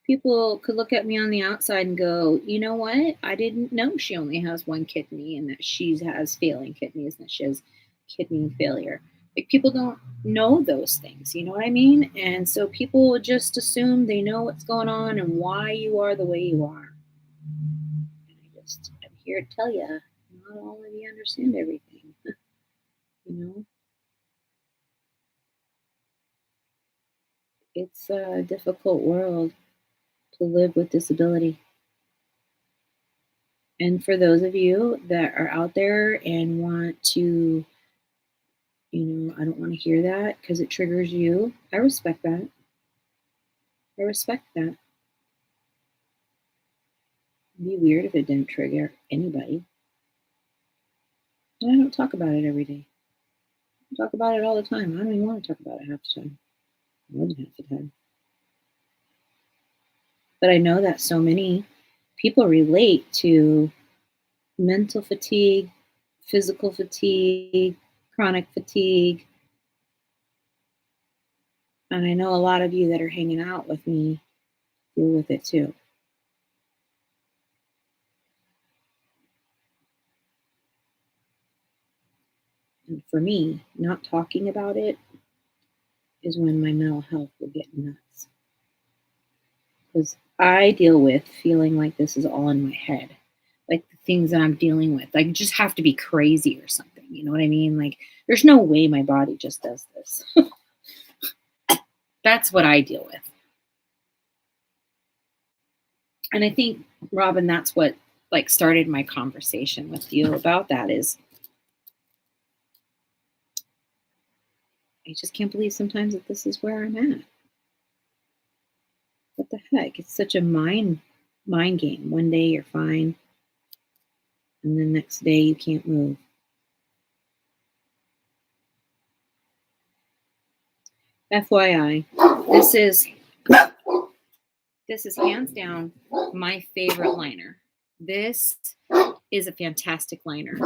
People could look at me on the outside and go, you know what? I didn't know she only has one kidney and that she has failing kidneys and that she has kidney failure. Like people don't know those things, you know what I mean? And so people just assume they know what's going on and why you are the way you are. And I'm here to tell you, not all of you understand everything. You know, it's a difficult world to live with disability. And for those of you that are out there and want to, I don't want to hear that because it triggers you. I respect that. I respect that. It'd be weird if it didn't trigger anybody. And I don't talk about it every day. I talk about it all the time. I don't even want to talk about it half the time. More than half the time. But I know that so many people relate to mental fatigue, physical fatigue, chronic fatigue. And I know a lot of you that are hanging out with me deal with it too. And for me, not talking about it is when my mental health will get nuts. Because I deal with feeling like this is all in my head. Like the things that I'm dealing with. Like just have to be crazy or something. You know what I mean? Like there's no way my body just does this. That's what I deal with. And I think, Robin, that's what like started my conversation with you about that is I just can't believe sometimes that this is where I'm at. What the heck? It's such a mind game. One day you're fine, and the next day you can't move. FYI, this is hands down my favorite liner. This is a fantastic liner.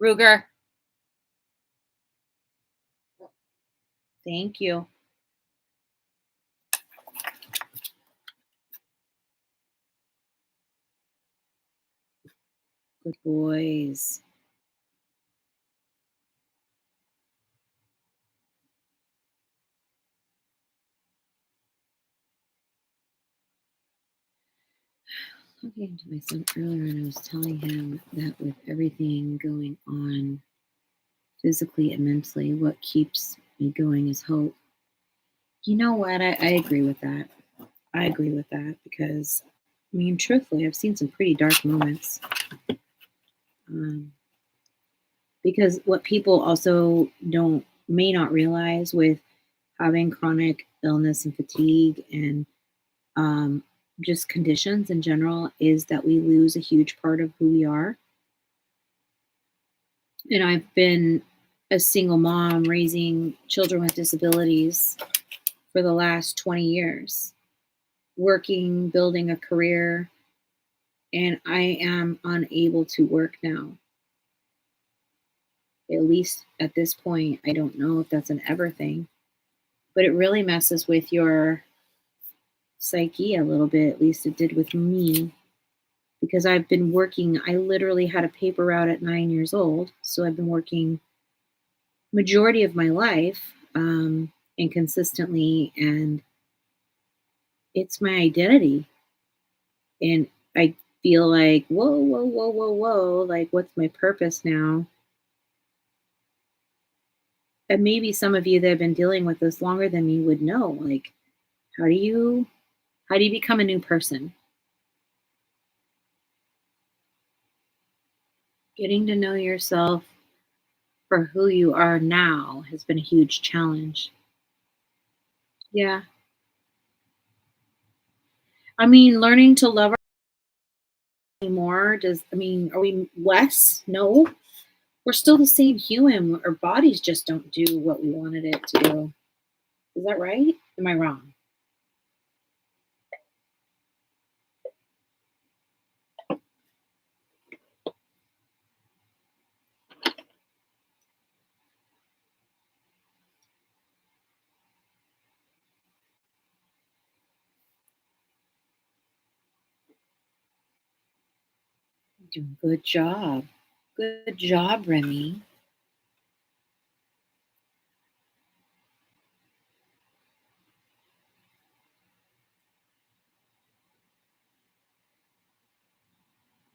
Ruger. Thank you. Good boys. Talking to my son earlier, and I was telling him that with everything going on physically and mentally, what keeps me going is hope. You know what? I agree with that. I agree with that because, I mean, truthfully, I've seen some pretty dark moments. Um, because what people also don't may not realize with having chronic illness and fatigue and um, just conditions in general is that we lose a huge part of who we are. And I've been a single mom raising children with disabilities for the last 20 years, working, building a career, and I am unable to work now. At least at this point, I don't know if that's an ever thing, but it really messes with your psyche a little bit. At least it did with me because I've been working. I literally had a paper route at 9 years old. So I've been working majority of my life and consistently, and it's my identity. And I feel like, whoa, whoa, whoa, whoa, whoa, like, what's my purpose now? And maybe some of you that have been dealing with this longer than me would know, like, how do you become a new person? Getting to know yourself for who you are now has been a huge challenge. Yeah. I mean, learning to love more does, I mean, are we less? No. We're still the same human. Our bodies just don't do what we wanted it to do. Is that right? Am I wrong? Doing good job. Good job, Remy.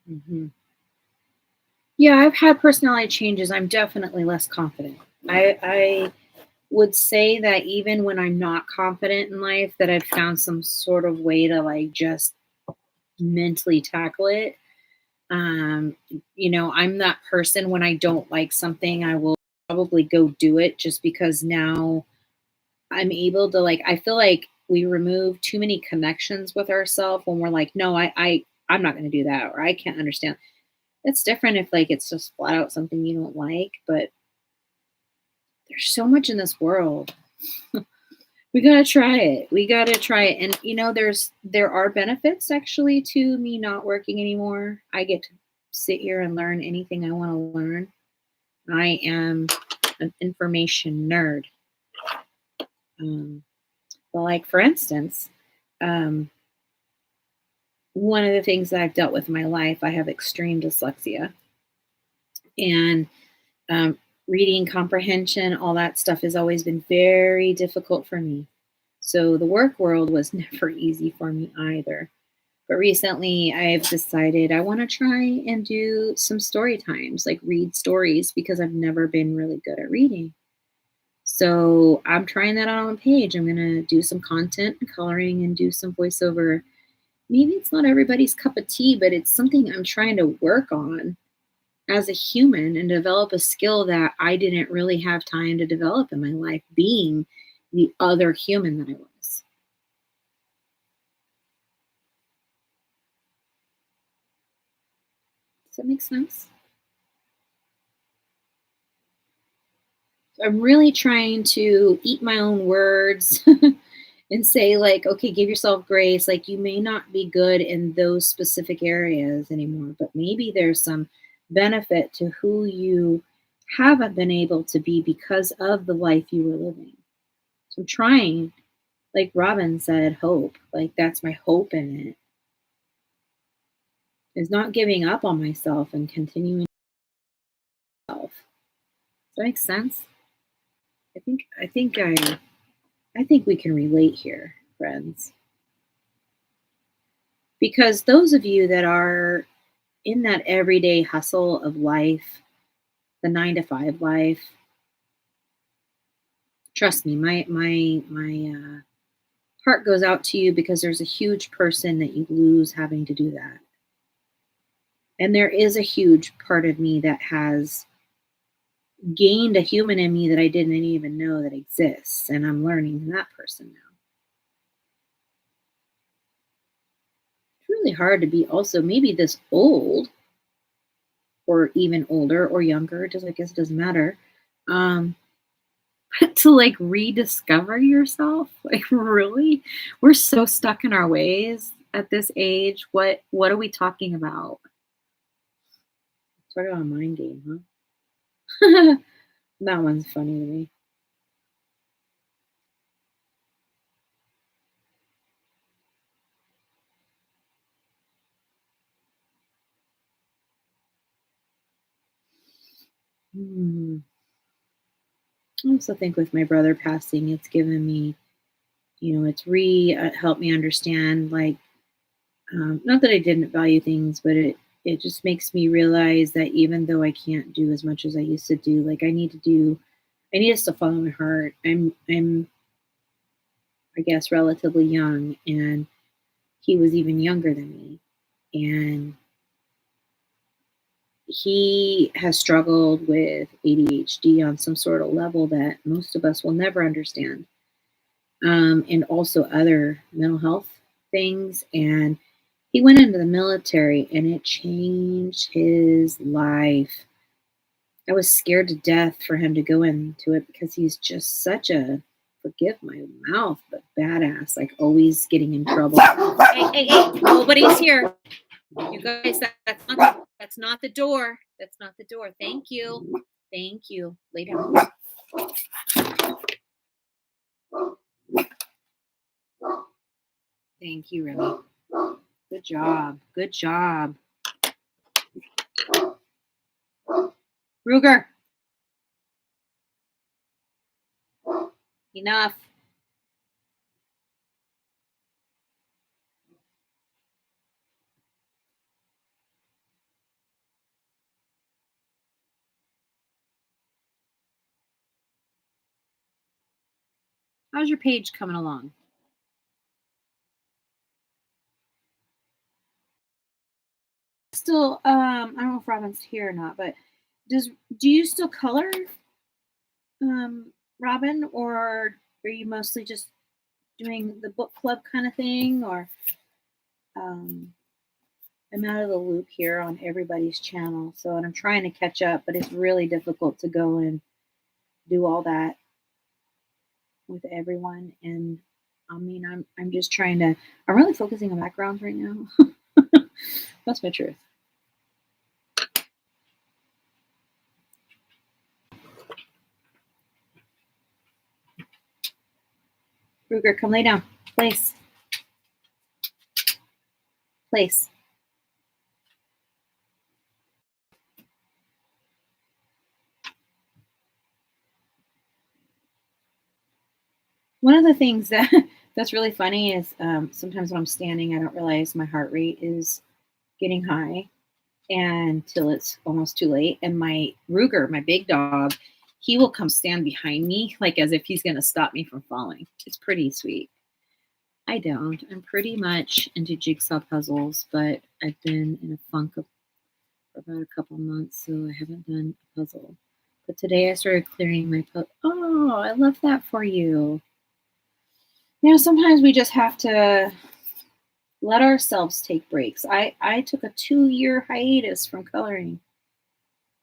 Hmm. Yeah, I've had personality changes. I'm definitely less confident. I would say that even when I'm not confident in life, that I've found some sort of way to like just mentally tackle it. Um, I'm that person when I don't like something, I will probably go do it just because now I'm able to like I feel like we remove too many connections with ourselves when we're like, no, I'm not gonna do that or I can't understand. It's different if like it's just flat out something you don't like, but there's so much in this world. We gotta try it. We gotta try it. And there are benefits actually to me not working anymore. I get to sit here and learn anything I want to learn. I am an information nerd. Um, but like for instance, um, one of the things that I've dealt with in my life, I have extreme dyslexia, and um, reading comprehension, all that stuff has always been very difficult for me. So the work world was never easy for me either. But recently, I've decided I want to try and do some story times, like read stories, because I've never been really good at reading. So I'm trying that out on a page. I'm going to do some content and coloring and do some voiceover. Maybe it's not everybody's cup of tea, but it's something I'm trying to work on as a human and develop a skill that I didn't really have time to develop in my life, being the other human that I was. Does that make sense? I'm really trying to eat my own words and say, like, okay, give yourself grace. Like, you may not be good in those specific areas anymore, but maybe there's some benefit to who you haven't been able to be because of the life you were living. So I'm trying, like Robin said, hope. Like, that's my hope in it, is not giving up on myself and continuing self. Does that make sense? I think we can relate here, friends. Because those of you that are in that everyday hustle of life, the 9 to 5 life, trust me, my heart goes out to you because there's a huge person that you lose having to do that. And there is a huge part of me that has gained a human in me that I didn't even know that exists. And I'm learning that person now. It's really hard to be also maybe this old or even older or younger, just I guess it doesn't matter. Um, to like rediscover yourself. Like really? We're so stuck in our ways at this age. What are we talking about? Sort of a mind game, huh? That one's funny to me. Hmm. I also think with my brother passing, it's given me, it's helped me understand, like, not that I didn't value things, but it just makes me realize that even though I can't do as much as I used to do, like I need to still follow my heart. I'm I guess relatively young, and he was even younger than me, and he has struggled with ADHD on some sort of level that most of us will never understand, and also other mental health things. And he went into the military, and it changed his life. I was scared to death for him to go into it because he's just such a, forgive my mouth, but badass, like always getting in trouble. Hey, nobody's here. You guys, that's not the door. That's not the door. Thank you. Thank you. Lay down. Thank you, Remy. Good job. Good job. Ruger, enough. How's your page coming along? Still, I don't know if Robin's here or not, but does do you still color, Robin, or are you mostly just doing the book club kind of thing, or um, I'm out of the loop here on everybody's channel, so and I'm trying to catch up, but it's really difficult to go and do all that with everyone. And I mean, I'm just trying to. I'm really focusing on backgrounds right now. That's my truth. Ruger, come lay down. Place. Place. One of the things that that's really funny is sometimes when I'm standing, I don't realize my heart rate is getting high until it's almost too late. And my Ruger, my big dog, he will come stand behind me like as if he's going to stop me from falling. It's pretty sweet. I don't. I'm pretty much into jigsaw puzzles, but I've been in a funk for about a couple months, so I haven't done a puzzle. But today I started clearing my puzzle. Oh, I love that for you. Sometimes we just have to let ourselves take breaks. I took a 2-year hiatus from coloring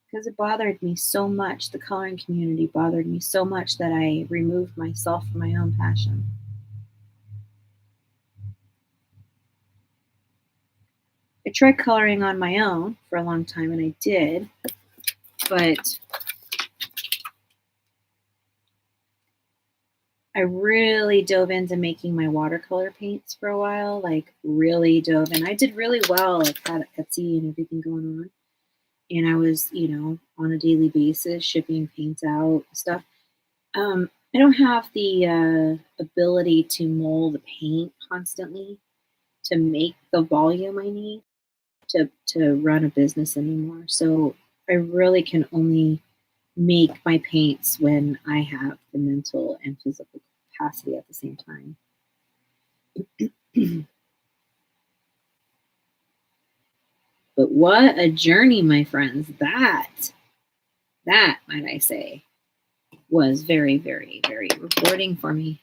because it bothered me so much. The coloring community bothered me so much that I removed myself from my own passion. I tried coloring on my own for a long time, and I did, but I really dove into making my watercolor paints for a while, like really dove in. I did really well, like had Etsy and everything going on. And I was, on a daily basis shipping paints out and stuff. I don't have the ability to mold the paint constantly to make the volume I need to run a business anymore. So I really can only make my paints when I have the mental and physical capacity at the same time. But what a journey, my friends. That, might I say, was very, very, very rewarding for me.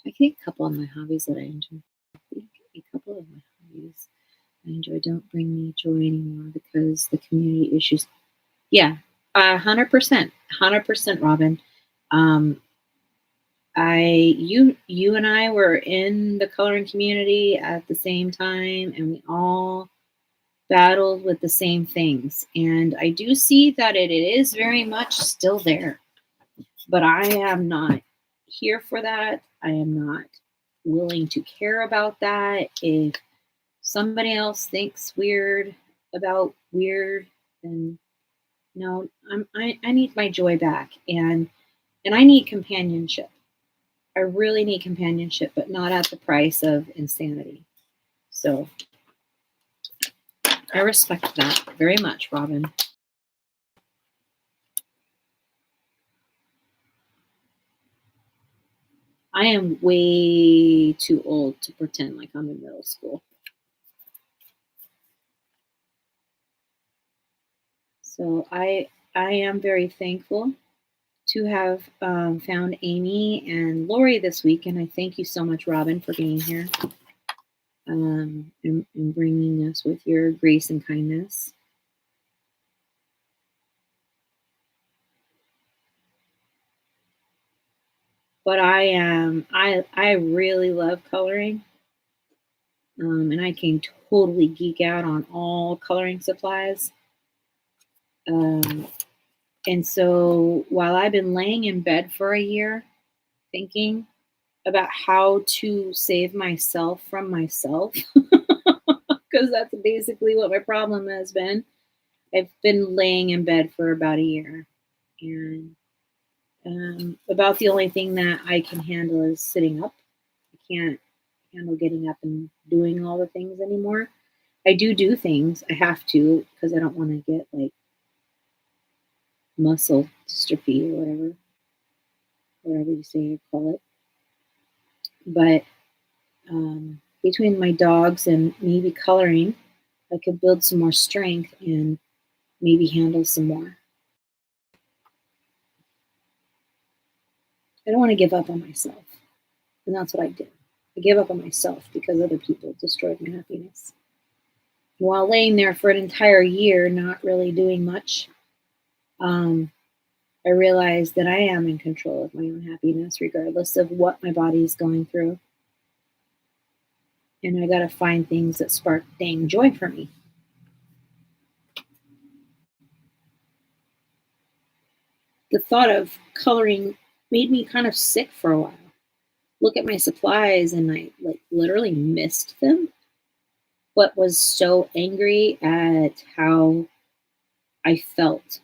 I think a couple of my hobbies that I enjoy. I think a couple of my hobbies I enjoy don't bring me joy anymore because the community issues. Yeah, 100%, 100%, Robin. Um, you and I were in the coloring community at the same time, and we all battled with the same things. And I do see that it is very much still there, but I am not here for that. I am not willing to care about that. If somebody else thinks weird about weird, then no, I need my joy back, and I need companionship. I really need companionship, but not at the price of insanity. So I respect that very much, Robin. I am way too old to pretend like I'm in middle school. So I am very thankful to have found Amy and Lori this week, and I thank you so much, Robin, for being here and bringing us with your grace and kindness. But I really love coloring, and I can totally geek out on all coloring supplies. Um, and so while I've been laying in bed for a year thinking about how to save myself from myself, because that's basically what my problem has been. I've been laying in bed for about a year, and about the only thing that I can handle is sitting up. I can't handle getting up and doing all the things anymore. I do things. I have to because I don't want to get like muscle dystrophy or whatever you say you call it. But between my dogs and maybe coloring, I could build some more strength and maybe handle some more. I don't want to give up on myself. And that's what I did. I gave up on myself because other people destroyed my happiness. While laying there for an entire year, not really doing much, um, I realized that I am in control of my own happiness, regardless of what my body is going through. And I got to find things that spark dang joy for me. The thought of coloring made me kind of sick for a while. Look at my supplies and I like literally missed them, but was so angry at how I felt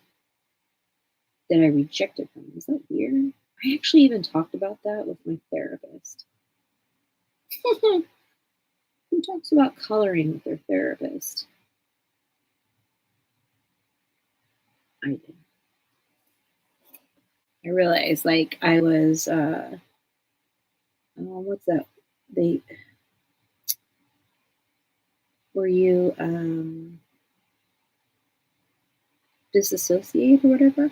that I rejected them. Is that weird? I actually even talked about that with my therapist. Who talks about coloring with their therapist? I did. I realized like I was what's that? They were you disassociate or whatever?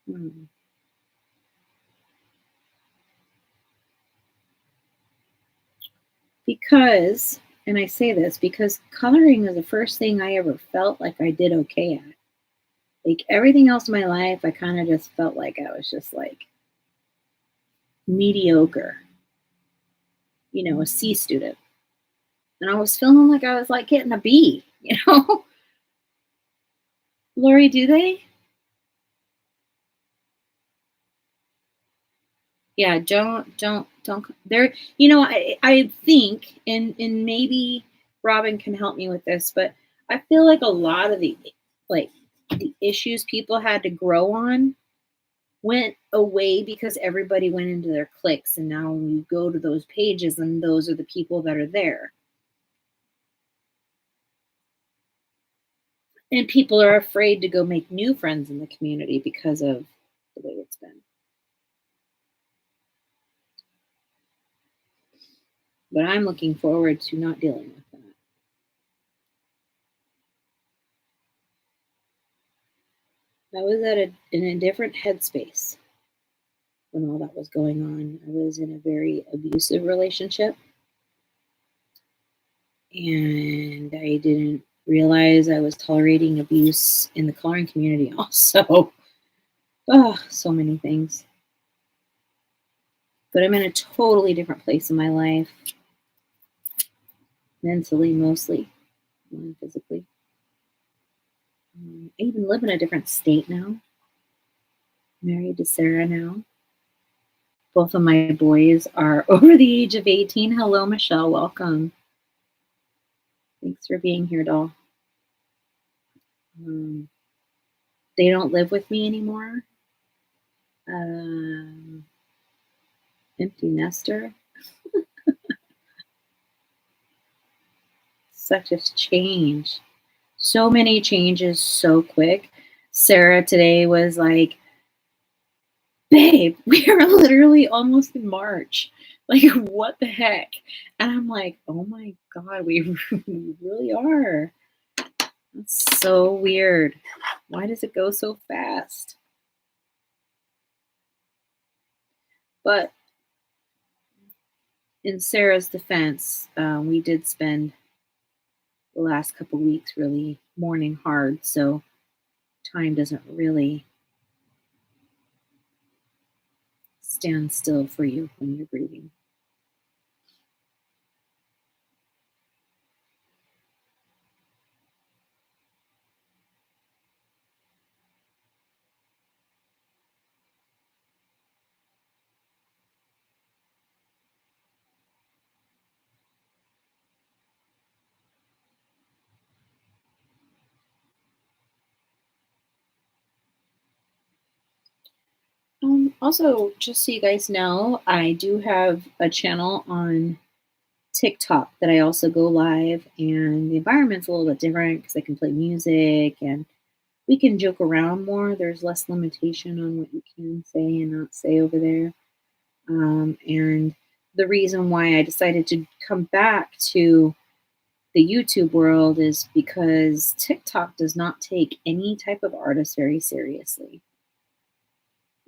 Hmm. Because, and I say this because coloring is the first thing I ever felt like I did okay at. Like everything else in my life, I kind of just felt like I was just like mediocre, a C student. And I was feeling like I was like getting a B, Lori, do they? Yeah, don't. There, I think, and maybe Robin can help me with this, but I feel like a lot of like, the issues people had to grow on went away because everybody went into their cliques, and now when you go to those pages, and those are the people that are there. And people are afraid to go make new friends in the community because of the way it's been. But I'm looking forward to not dealing with that. I was in a different headspace when all that was going on. I was in a very abusive relationship, and I didn't realize I was tolerating abuse in the coloring community also. Oh, so many things. But I'm in a totally different place in my life, mentally mostly, more than physically. I even live in a different state now. Married to Sarah now. Both of my boys are over the age of 18. Hello, Michelle. Welcome. Thanks for being here, doll. Um, they don't live with me anymore. Um, Empty nester. Such a change. So many changes so quick. Sarah today was like, babe, we are literally almost in March. Like, what the heck? And I'm like, oh my God, we really are. That's so weird. Why does it go so fast? But in Sarah's defense, we did spend the last couple weeks really mourning hard. So time doesn't really stand still for you when you're grieving. Also, just so you guys know, I do have a channel on TikTok that I also go live, and the environment's a little bit different because I can play music and we can joke around more. There's less limitation on what you can say and not say over there. And the reason why I decided to come back to the YouTube world is because TikTok does not take any type of artist very seriously.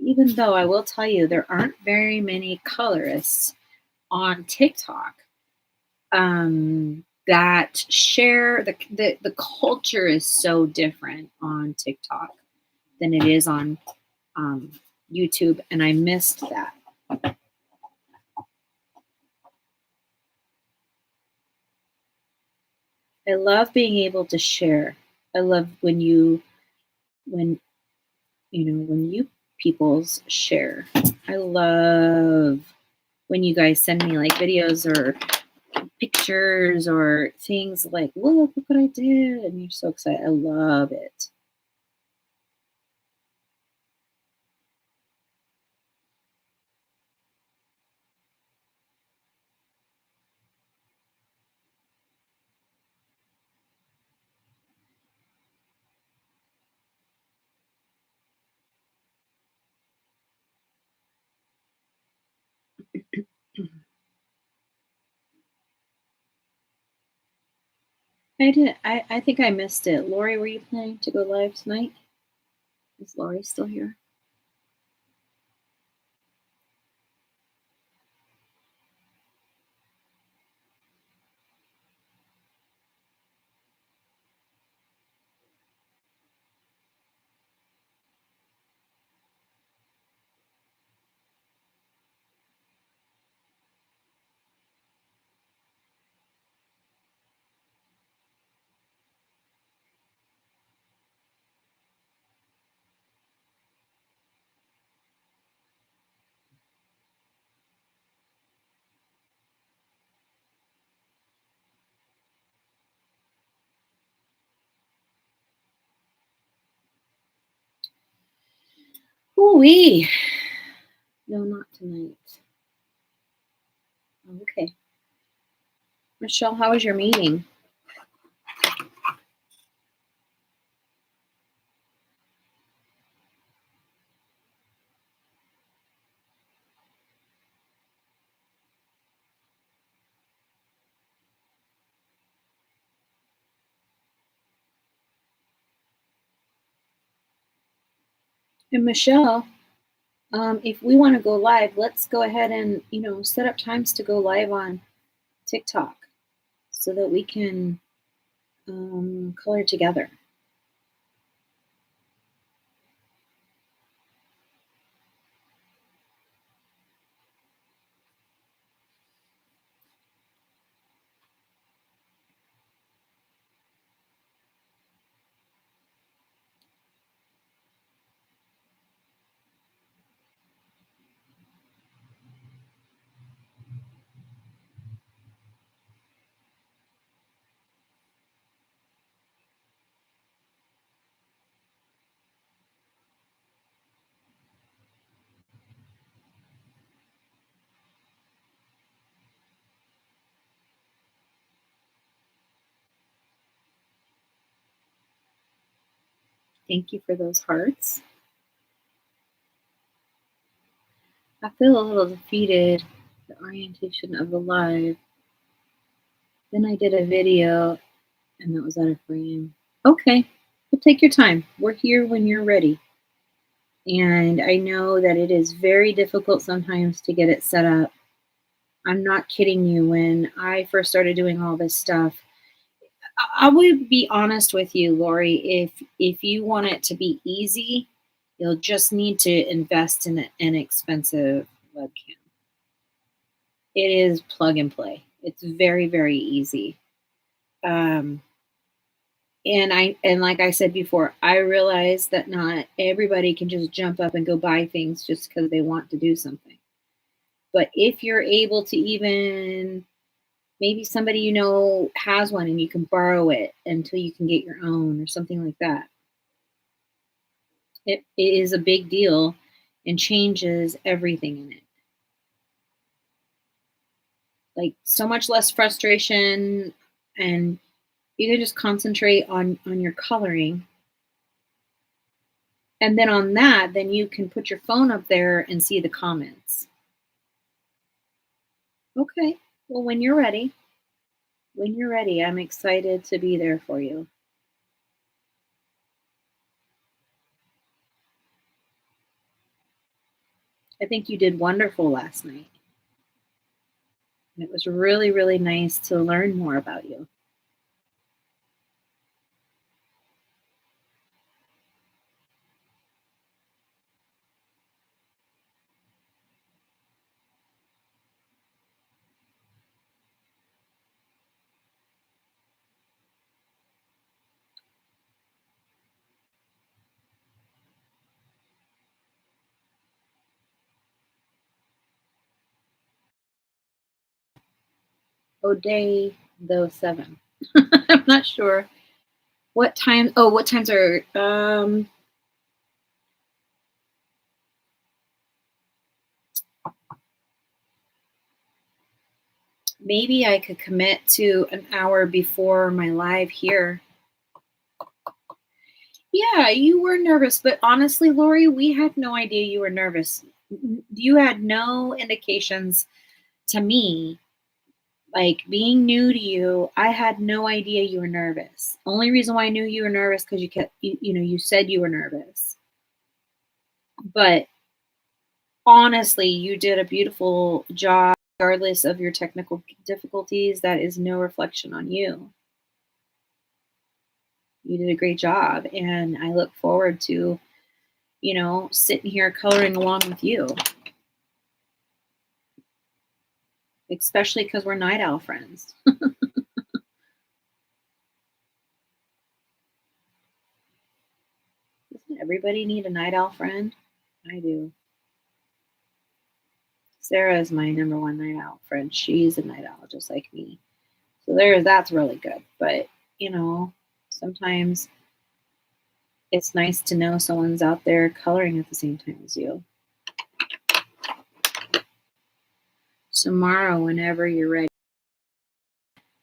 Even though I will tell you, there aren't very many colorists on TikTok that share the culture is so different on TikTok than it is on um, YouTube, and I missed that. I love being able to share. I love when when you peoples share. I love when you guys send me like videos or pictures or things like, look what I did, and you're so excited. I love it. I think I missed it. Lori, were you planning to go live tonight? Is Lori still here? Ooh wee. No, not tonight. Okay. Michelle, how was your meeting? And Michelle, if we want to go live, let's go ahead and, set up times to go live on TikTok so that we can color together. Thank you for those hearts. I feel a little defeated. The orientation of the live. Then I did a video and that was out of frame. Okay, well, take your time. We're here when you're ready. And I know that it is very difficult sometimes to get it set up. I'm not kidding you. When I first started doing all this stuff, I would be honest with you, Lori. If you want it to be easy, you'll just need to invest in an inexpensive webcam. It is plug and play. It's very, very easy. Um, and like I said before, I realize that not everybody can just jump up and go buy things just because they want to do something. But if you're able to, even maybe somebody has one and you can borrow it until you can get your own or something like that. It is a big deal and changes everything in it. Like so much less frustration, and you can just concentrate on your coloring. And then on that, then you can put your phone up there and see the comments. Okay. Well, when you're ready, I'm excited to be there for you. I think you did wonderful last night. And it was really, really nice to learn more about you. Oh, day though 7. I'm not sure what time. Oh, what times are maybe I could commit to an hour before my live here. Yeah, you were nervous, but honestly, Lori, we had no idea you were nervous. You had no indications to me. Like being new to you, I had no idea you were nervous. Only reason why I knew you were nervous because you said you were nervous. But honestly, you did a beautiful job, regardless of your technical difficulties. That is no reflection on you. You did a great job, and I look forward to, sitting here coloring along with you, especially because we're night owl friends. Doesn't everybody need a night owl friend? I do. Sarah is my number one night owl friend. She's a night owl just like me. So that's really good. But, sometimes it's nice to know someone's out there coloring at the same time as you. Tomorrow, whenever you're ready.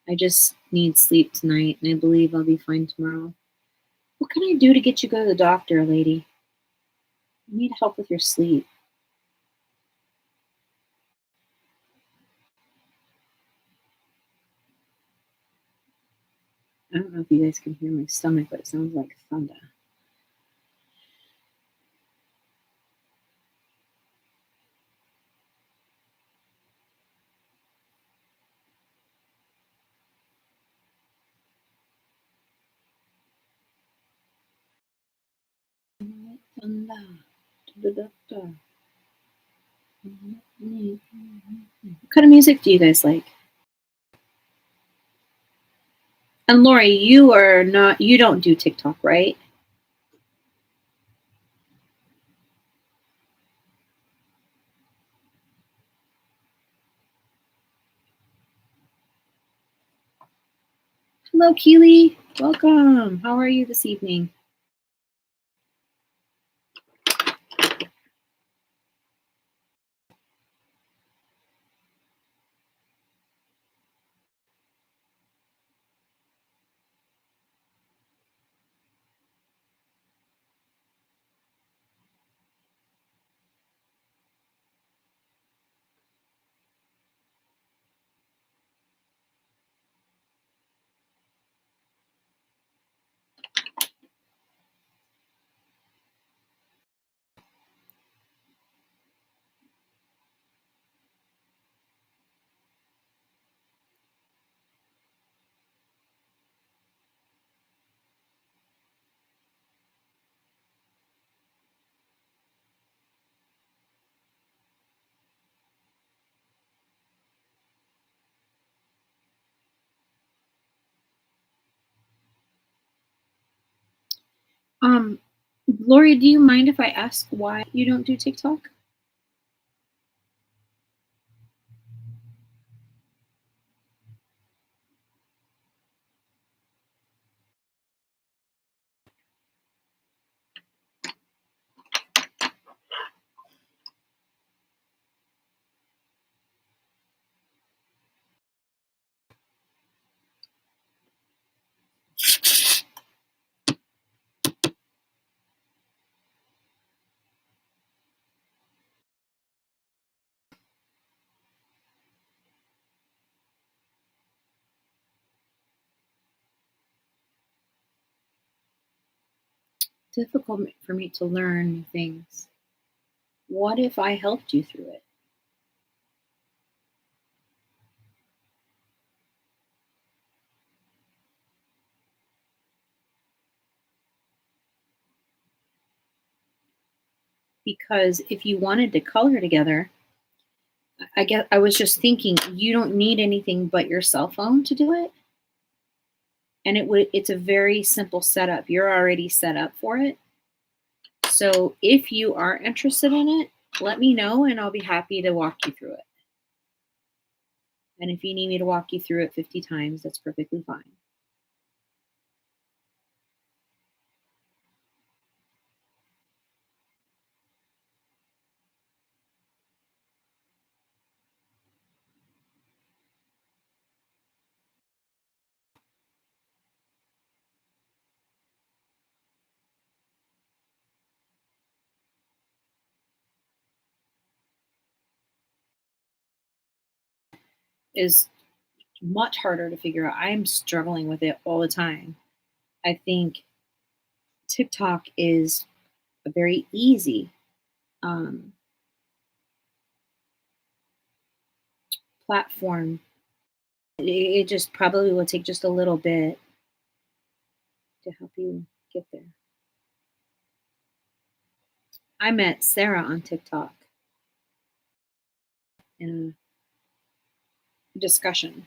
I just need sleep tonight, and I believe I'll be fine tomorrow. What can I do to get you to go to the doctor, lady? I need help with your sleep. I don't know if you guys can hear my stomach, but it sounds like thunder. What kind of music do you guys like? And Lori, you don't do TikTok, right? Hello, Keely. Welcome. How are you this evening? Um, Lori, do you mind if I ask why you don't do TikTok? Difficult for me to learn new things. What if I helped you through it? Because if you wanted to color together, I guess I was just thinking you don't need anything but your cell phone to do it. And it's a very simple setup. You're already set up for it. So if you are interested in it, let me know and I'll be happy to walk you through it. And if you need me to walk you through it 50 times, that's perfectly fine. Is much harder to figure out. I'm struggling with it all the time. I think TikTok is a very easy um, platform. It just probably will take just a little bit to help you get there. I met Sarah on TikTok in a discussion.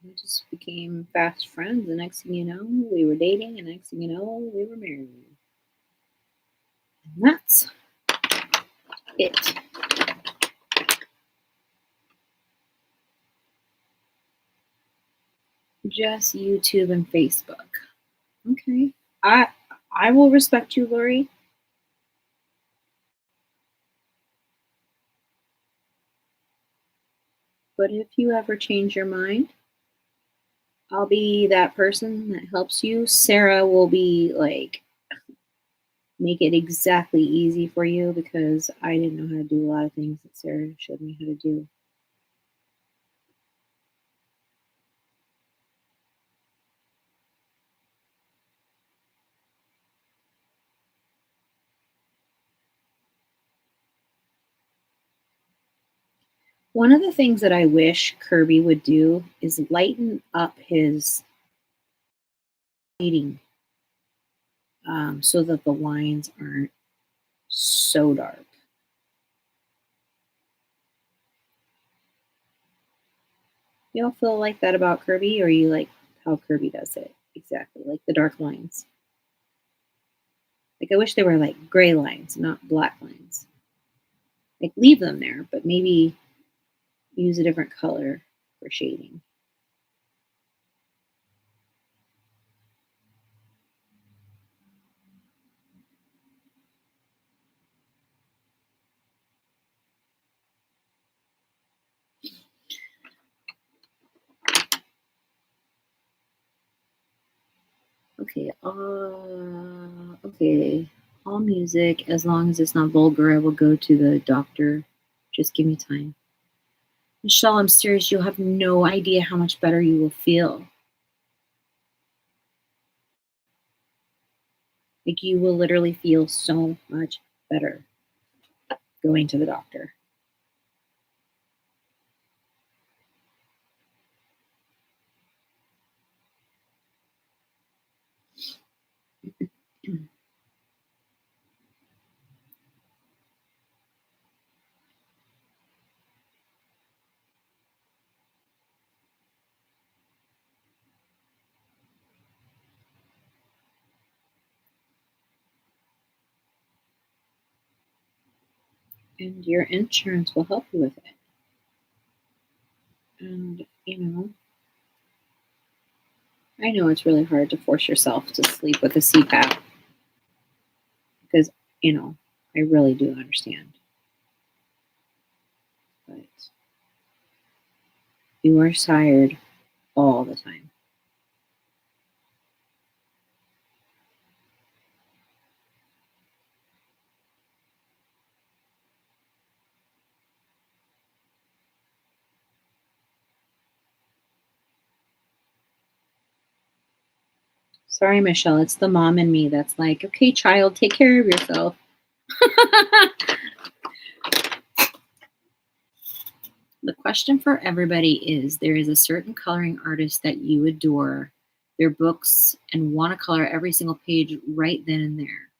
We just became fast friends. The next thing you know, we were dating, and next thing you know, we were married. And that's it. Just YouTube and Facebook. Okay. I will respect you, Lori. But if you ever change your mind, I'll be that person that helps you. Sarah will be like, make it exactly easy for you because I didn't know how to do a lot of things that Sarah showed me how to do. One of the things that I wish Kerby would do is lighten up his shading so that the lines aren't so dark. You all feel like that about Kerby, or you like how Kerby does it? Exactly, like the dark lines. Like I wish they were like gray lines, not black lines. Like leave them there, but maybe use a different color for shading. Okay, okay. All music, as long as it's not vulgar, I will go to the doctor. Just give me time. Michelle, I'm serious. You'll have no idea how much better you will feel. Like you will literally feel so much better going to the doctor. And your insurance will help you with it. And, I know it's really hard to force yourself to sleep with a CPAP because, I really do understand. But you are tired all the time. Sorry, Michelle. It's the mom in me that's like, okay, child, take care of yourself. The question for everybody is there is a certain coloring artist that you adore, their books, and want to color every single page right then and there.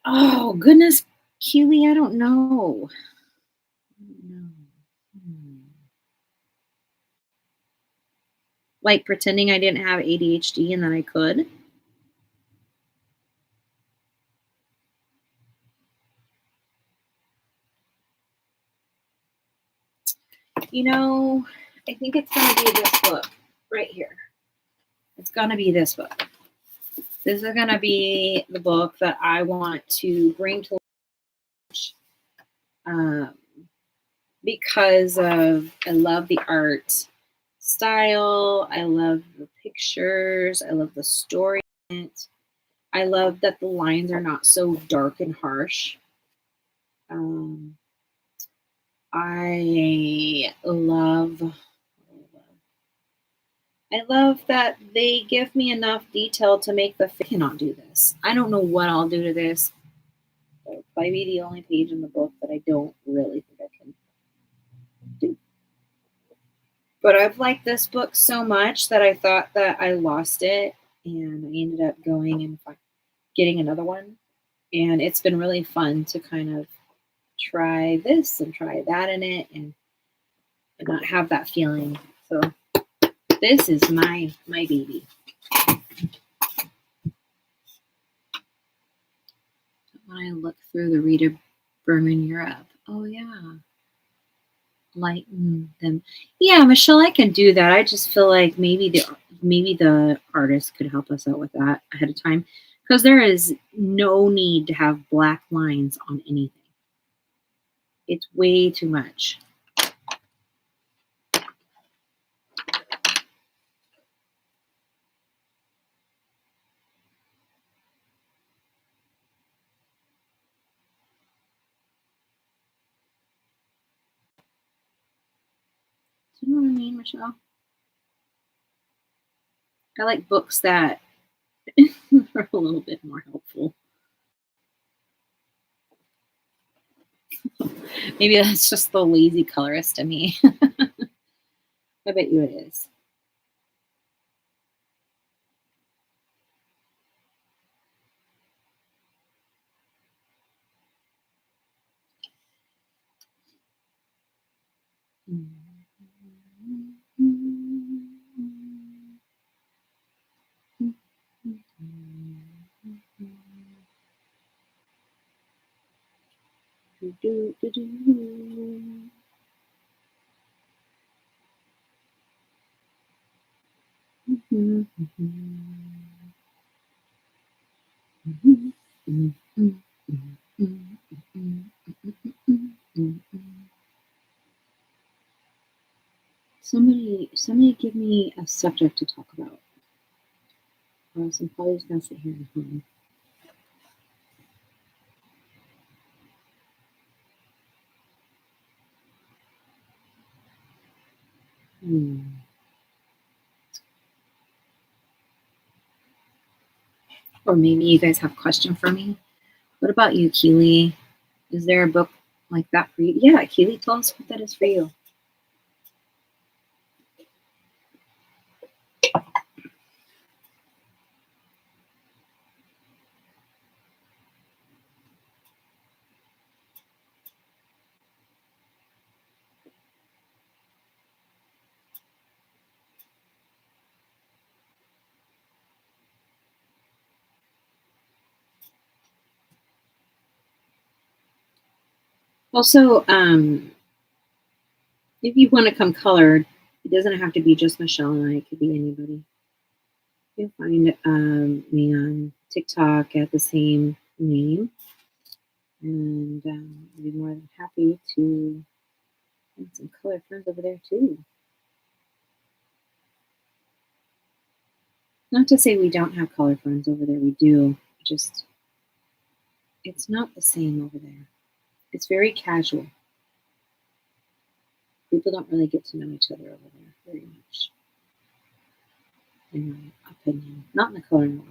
Oh, goodness, Keely, I don't know. No. Like pretending I didn't have ADHD and that I could. I think it's going to be this book right here. It's going to be this book. This is going to be the book that I want to bring to launch because I love the art style. I love the pictures. I love the story in it. I love that the lines are not so dark and harsh. I love that they give me enough detail to make I cannot do this. I don't know what I'll do to this. It'll probably be the only page in the book that I don't really think I can do. But I've liked this book so much that I thought that I lost it, and I ended up going and getting another one. And it's been really fun to kind of try this and try that in it and not have that feeling. So this is my baby. When I look through the Rita Berman Europe, oh yeah, lighten them. Yeah, Michelle, I can do that. I just feel like maybe the artist could help us out with that ahead of time, because there is no need to have black lines on anything. It's way too much. Do you know what I mean, Michelle? I like books that are a little bit more helpful. Maybe that's just the lazy colorist in me. I bet you it is. Somebody give me a subject to talk about. Or else I'm probably just gonna sit here and hum. Or maybe you guys have a question for me. What about you, Keely? Is there a book like that for you? Yeah, Keely, tell us what that is for you. Also, if you want to come colored, it doesn't have to be just Michelle and I. It could be anybody. You'll find me on TikTok at the same name, and I'd be more than happy to find some color friends over there too. Not to say we don't have color friends over there. We do. Just it's not the same over there. It's very casual. People don't really get to know each other over there very much, in my opinion. Not in the coloring world.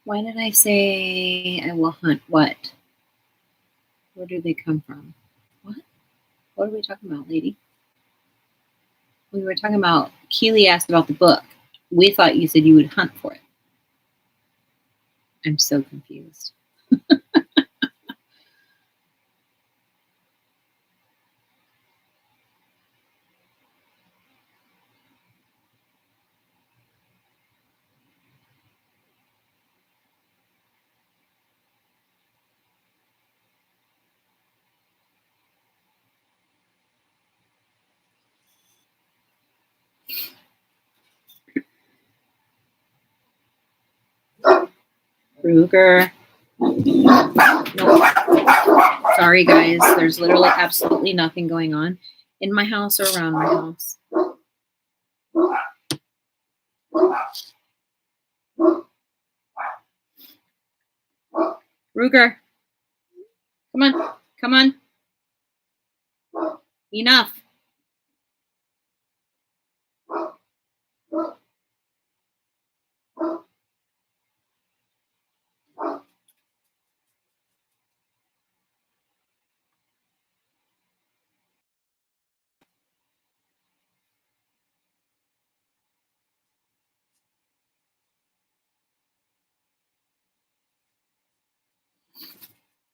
Why did I say I will hunt? What? Where do they come from? What? What are we talking about, lady? We were talking about, Keely asked about the book. We thought you said you would hunt for it. I'm so confused. Ruger. Nope. Sorry, guys. There's literally absolutely nothing going on in my house or around my house. Ruger. Come on. Come on. Enough.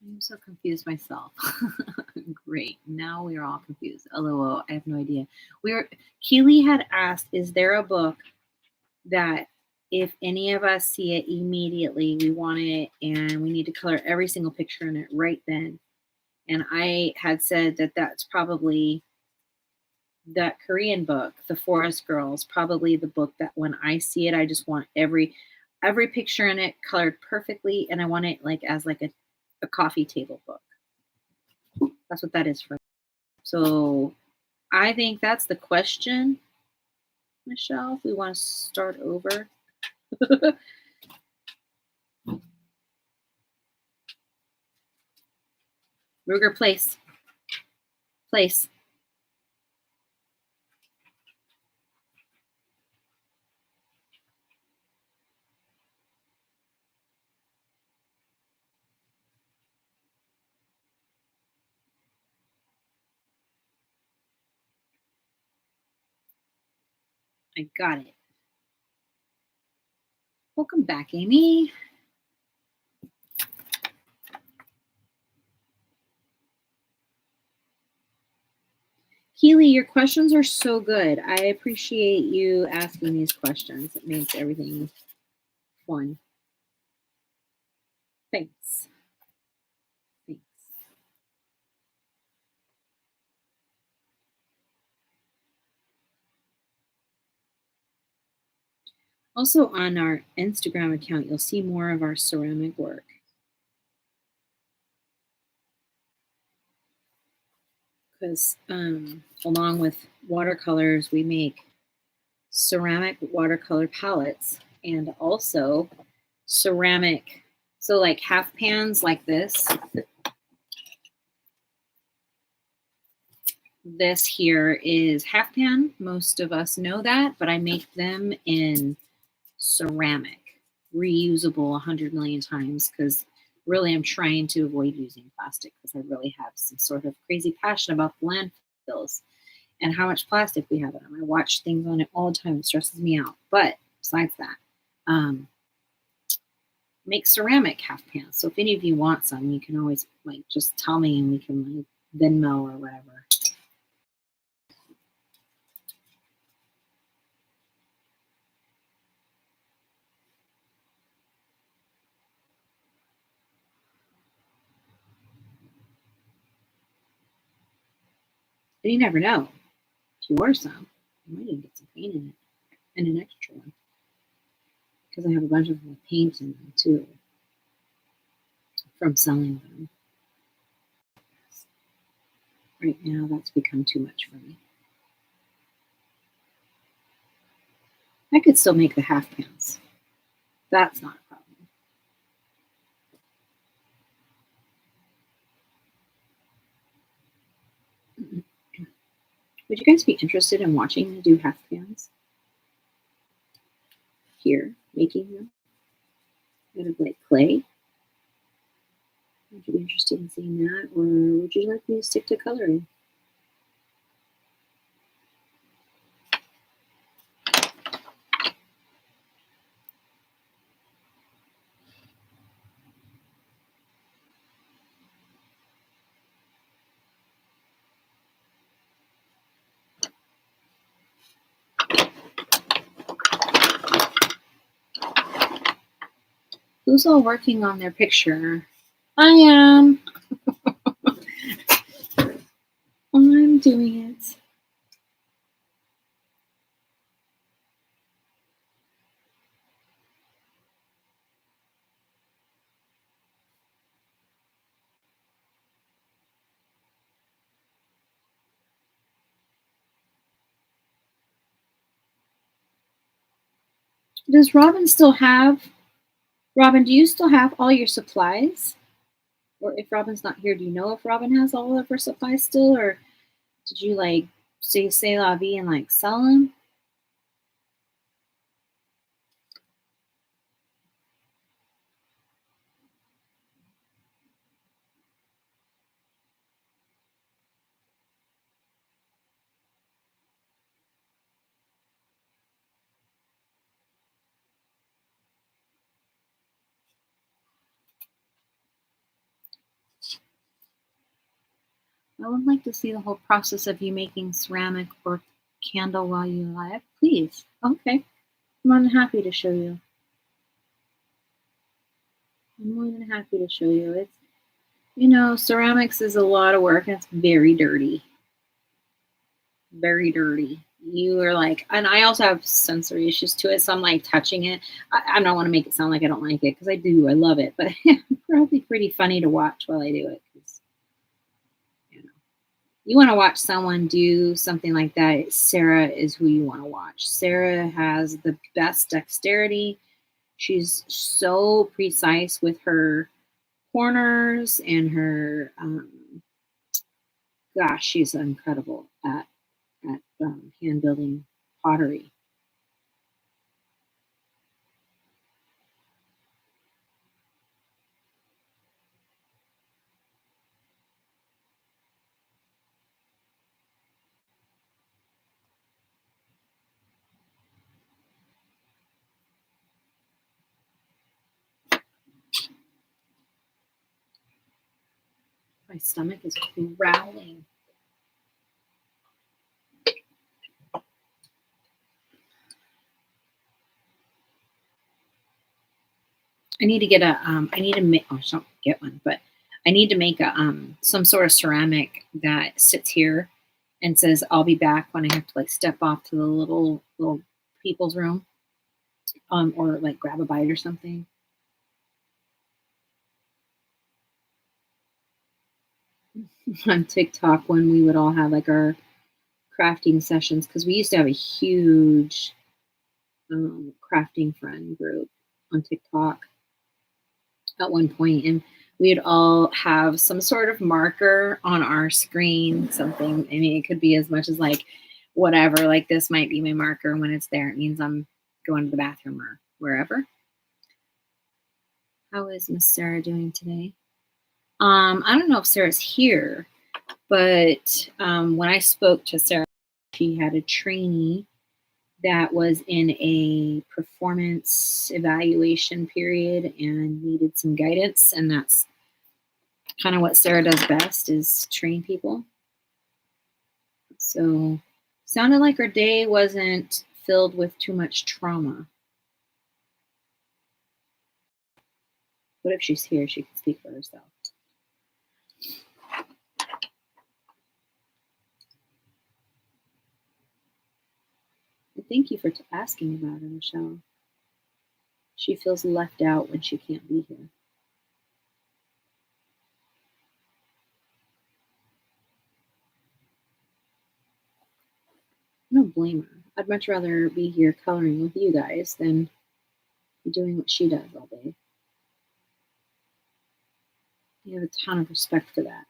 I'm so confused myself. Great. Now we are all confused. LOL. I have no idea. Keely had asked, is there a book that if any of us see it immediately, we want it and we need to color every single picture in it right then? And I had said that that's probably that Korean book, The Forest Girls, probably the book that when I see it, I just want every picture in it colored perfectly, and I want it like as like a coffee table book. That's what that is for me. So I think that's the question, Michelle. If we want to start over. Ruger, place. Place. I got it. Welcome back, Amy. Keely, your questions are so good. I appreciate you asking these questions. It makes everything fun. Thanks. Thanks. Also, on our Instagram account, you'll see more of our ceramic work. Because along with watercolors, we make ceramic watercolor palettes and also ceramic, so like half pans like this. This here is half pan. Most of us know that, but I make them in ceramic, reusable 100 million times, because really I'm trying to avoid using plastic because I really have some sort of crazy passion about the landfills and how much plastic we have in them. I watch things on it all the time. It stresses me out. But besides that, make ceramic half pans. So if any of you want some, you can always like just tell me and we can like Venmo or whatever. But you never know. If you order some, you might even get some paint in it and an extra one. Because I have a bunch of paint in them too from selling them. Right now, that's become too much for me. I could still make the half pans. That's not a problem. Would you guys be interested in watching me do half pans? Here, making them out of like clay? Would you be interested in seeing that? Or would you like me to stick to coloring? Who's all working on their picture? I am. I'm doing it. Does Robin still have? Robin, do you still have all your supplies? Or if Robin's not here, do you know if Robin has all of her supplies still? Or did you like say la vie and like sell them? I would like to see the whole process of you making ceramic or candle while you live. Please. Okay. I'm more than happy to show you. I'm more than happy to show you. Ceramics is a lot of work and it's very dirty. Very dirty. You are like, and I also have sensory issues to it, so I'm like touching it. I don't want to make it sound like I don't like it because I do. I love it, but it's probably pretty funny to watch while I do it. You want to watch someone do something like that, Sarah is who you want to watch. Sarah has the best dexterity. She's so precise with her corners and her, gosh, she's incredible at hand building pottery. My stomach is growling. I need to get a I need to make I don't get one, but I need to make a some sort of ceramic that sits here and says I'll be back when I have to like step off to the little people's room, or like grab a bite or something. On TikTok when we would all have like our crafting sessions, because we used to have a huge crafting friend group on TikTok at one point, and we'd all have some sort of marker on our screen, something. I mean, it could be as much as like whatever, like this might be my marker. When it's there, it means I'm going to the bathroom or wherever. How is Miss Sarah doing today? I don't know if Sarah's here, but when I spoke to Sarah, she had a trainee that was in a performance evaluation period and needed some guidance, and that's kind of what Sarah does best, is train people. So sounded like her day wasn't filled with too much trauma. But if she's here, she can speak for herself. Thank you for asking about her, Michelle. She feels left out when she can't be here. I don't blame her. I'd much rather be here coloring with you guys than be doing what she does all day. I have a ton of respect for that.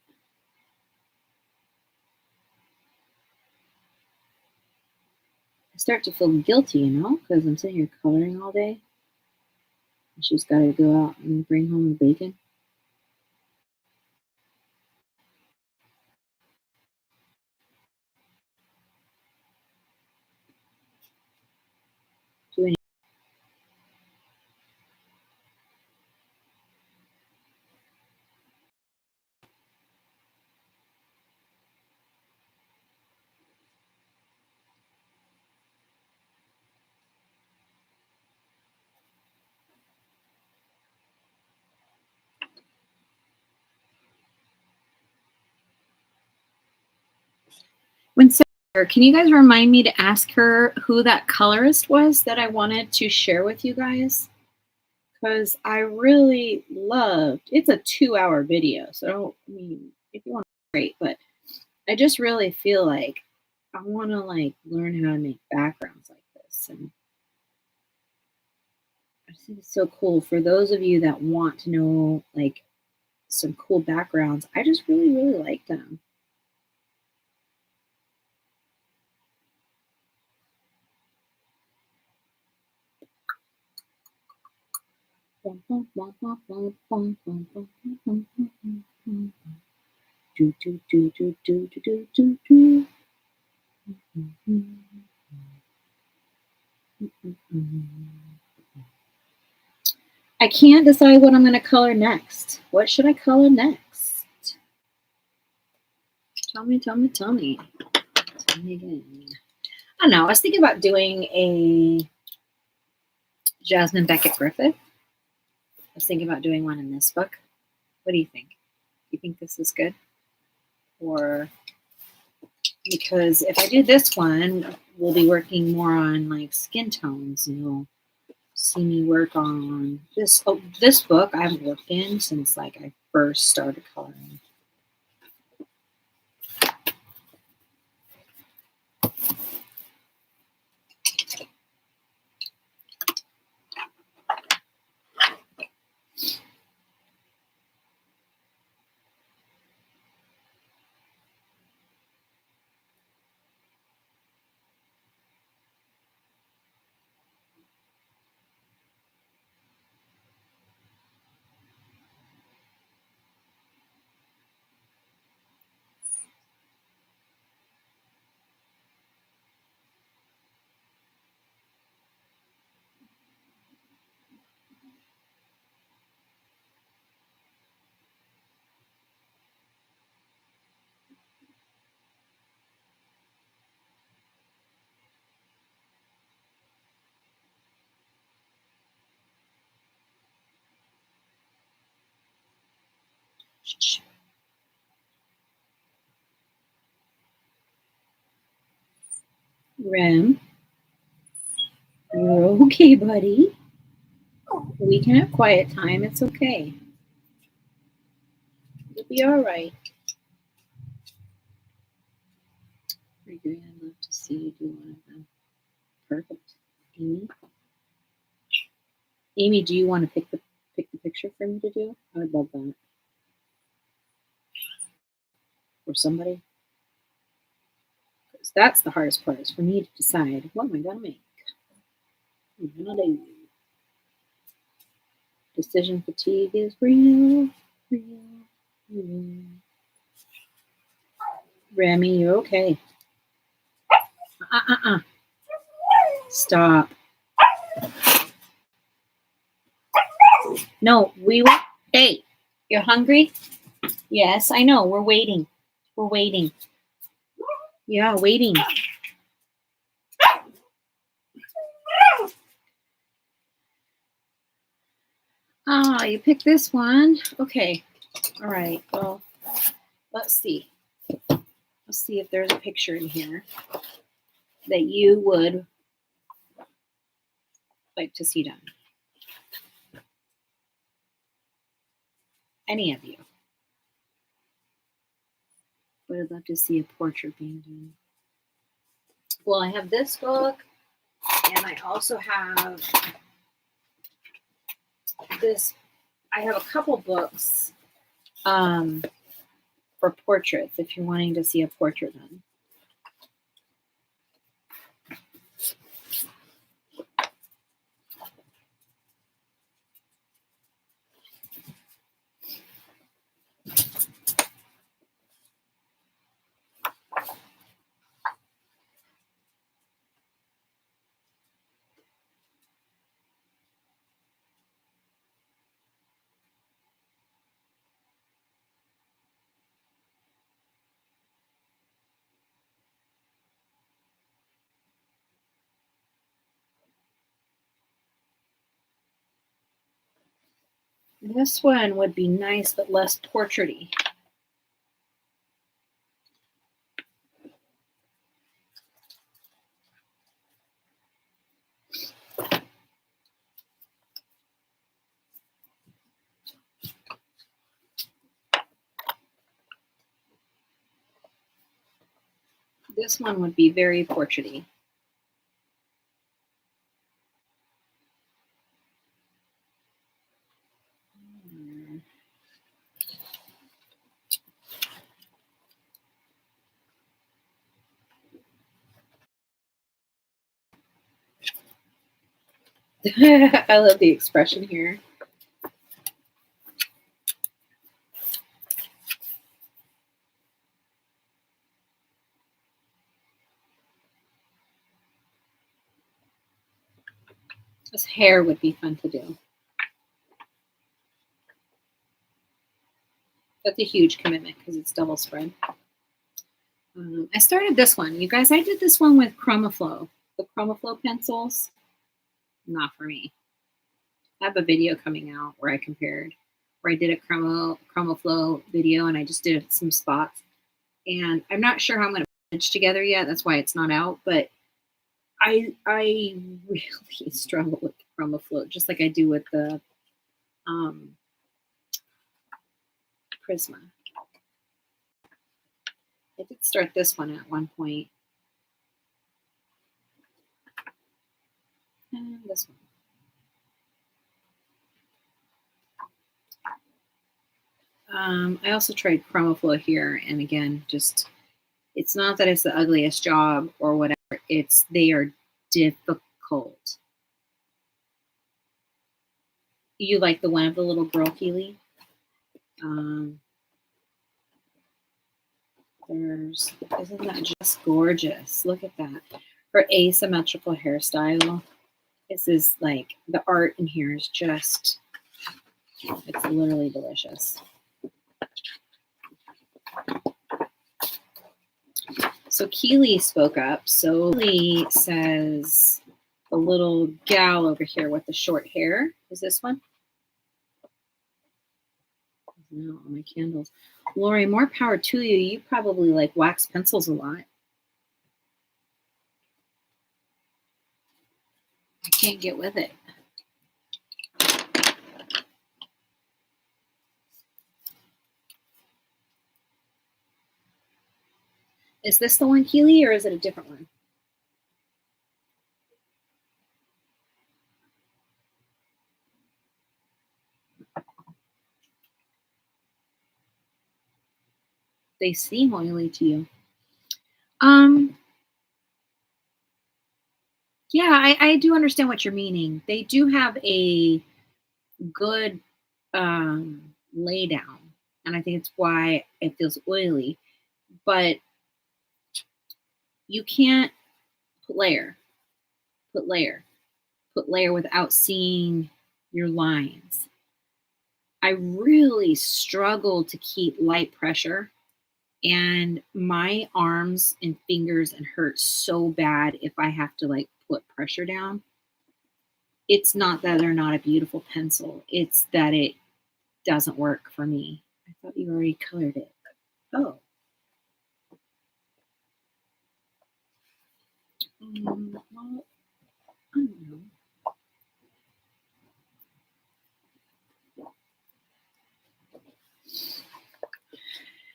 I start to feel guilty, because I'm sitting here coloring all day. And she's got to go out and bring home the bacon. Doing When Sarah, can you guys remind me to ask her who that colorist was that I wanted to share with you guys? Because I really loved, it's a 2-hour video, so if you want, great, but I just really feel like I want to like learn how to make backgrounds like this, and I think it's so cool for those of you that want to know like some cool backgrounds. I just really like them. I can't decide what I'm going to color next. What should I color next? Tell me. Tell me again. I don't know. I was thinking about doing a Jasmine Beckett Griffith. I was thinking about doing one in this book. What do you think? Do you think this is good? Or because if I do this one, we'll be working more on like skin tones, and you'll see me work on this. Oh, this book I haven't worked in since like I first started coloring. Shh. Rem, you're okay, buddy. We can have quiet time. It's okay. You'll be all right. Very good. I'd love to see you do one of them. Perfect. Amy? Amy, do you want to pick the picture for me to do? I would love that. Or somebody. Because that's the hardest part, is for me to decide what am I gonna make. What am I gonna do? Decision fatigue is real, real. Remy, you're okay. Stop. No, hey, you're hungry? Yes, I know. We're waiting. We're waiting. Yeah, waiting. Oh, you picked this one? Okay. All right. Well, let's see. Let's see if there's a picture in here that you would like to see done. Any of you. Would have loved to see a portrait being done. Well, I have this book, and I also have this. I have a couple books for portraits if you're wanting to see a portrait done. This one would be nice, but less portraity. This one would be very portraity. I love the expression here. This hair would be fun to do. That's a huge commitment because it's double spread. I started this one. You guys, I did this one with ChromaFlow. The ChromaFlow pencils, not for me. I have a video coming out where I did a ChromaFlow video and I just did some spots. And I'm not sure how I'm going to put it together yet. That's why it's not out. But I really struggle with ChromaFlow, just like I do with the Prisma. I did start this one at one point. And this one. I also tried ChromaFlow here, and again, just it's not that it's the ugliest job or whatever. They are difficult. You like the one of the little girl, Keely? Isn't that just gorgeous? Look at that. Her asymmetrical hairstyle. This is like, the art in here is just, it's literally delicious. So Keely spoke up. So Keely says the little gal over here with the short hair is this one. No, all my candles. Lori, more power to you. You probably like wax pencils a lot. I can't get with it. Is this the one, Keely, or is it a different one? They seem oily to you. Yeah, I do understand what you're meaning. They do have a good lay down, and I think it's why it feels oily. But you can't put layer, put layer, put layer without seeing your lines. I really struggle to keep light pressure, and my arms and fingers and hurt so bad if I have to like put pressure down. It's not that they're not a beautiful pencil, it's that it doesn't work for me. I thought you already colored it. Oh. Well, I don't know.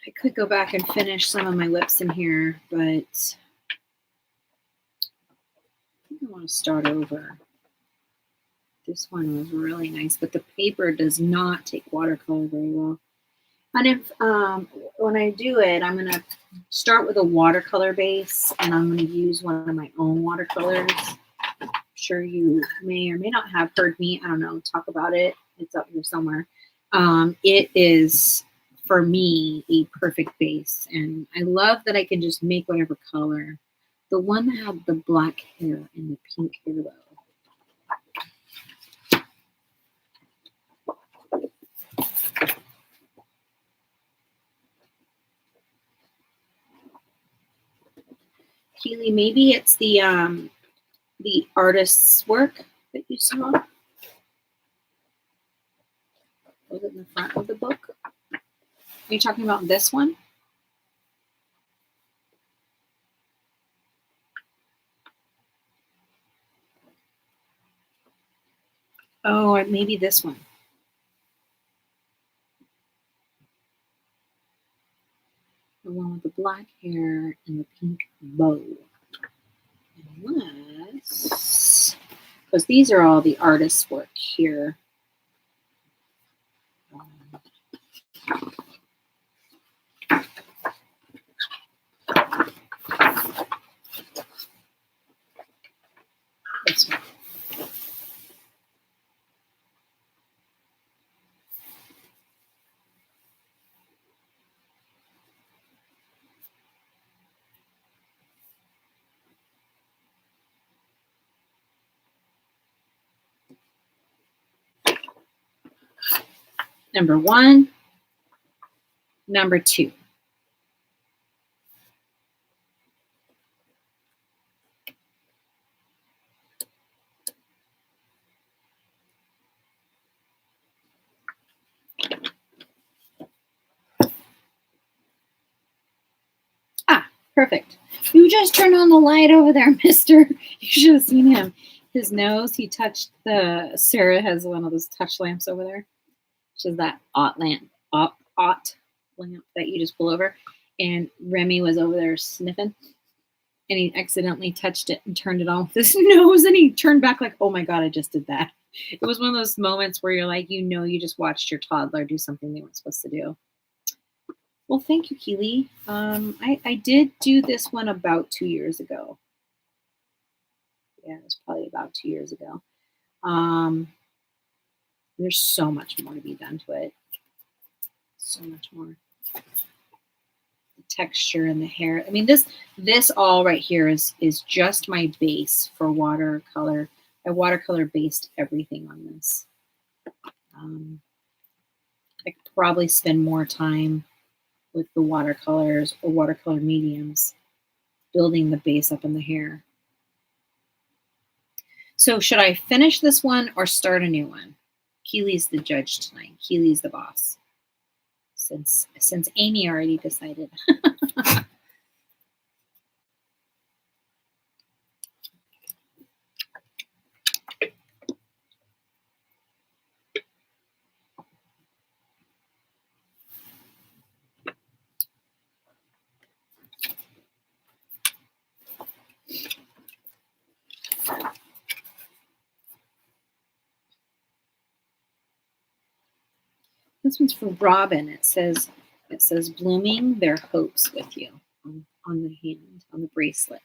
I could go back and finish some of my lips in here, but I think I want to start over. This one was really nice, but the paper does not take watercolor very well. And if when I do it, I'm going to start with a watercolor base, and I'm going to use one of my own watercolors. I'm sure you may or may not have heard me, I don't know, talk about it. It's up here somewhere. It is, for me, a perfect base, and I love that I can just make whatever color. The one that had the black hair and the pink hair, though. Keely, maybe it's the artist's work that you saw. Was it in the front of the book? Are you talking about this one? Oh, or maybe this one. The one with the black hair and the pink bow. Unless, because these are all the artist's work here. This one. Number one, number two. Ah, perfect. You just turned on the light over there, mister. You should have seen him. His nose, he touched Sarah has one of those touch lamps over there. Which is that aught lamp that you just pull over. And Remy was over there sniffing, and he accidentally touched it and turned it on with his nose, and he turned back like, oh my God, I just did that. It was one of those moments where you're like, you just watched your toddler do something they weren't supposed to do. Well, thank you, Keely. I did do this one about 2 years ago. Yeah, it was probably about 2 years ago. There's so much more to be done to it. So much more. The texture and the hair. I mean, this all right here is just my base for watercolor. I watercolor based everything on this. I could probably spend more time with the watercolors or watercolor mediums building the base up in the hair. So should I finish this one or start a new one? Keely's the judge tonight. Keely's the boss. since Amy already decided. This one's for Robin. It says blooming their hopes with you on the hand, on the bracelet.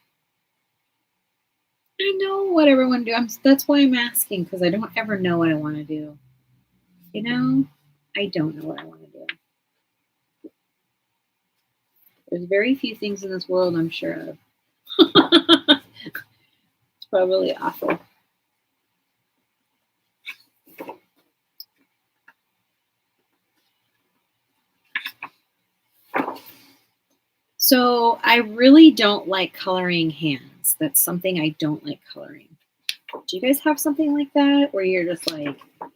I know what everyone do. That's why I'm asking, because I don't ever know what I want to do. You know, I don't know what I want to do. There's very few things in this world I'm sure of. It's probably awful. So I really don't like coloring hands. That's something I don't like coloring. Do you guys have something like that where you're just like, I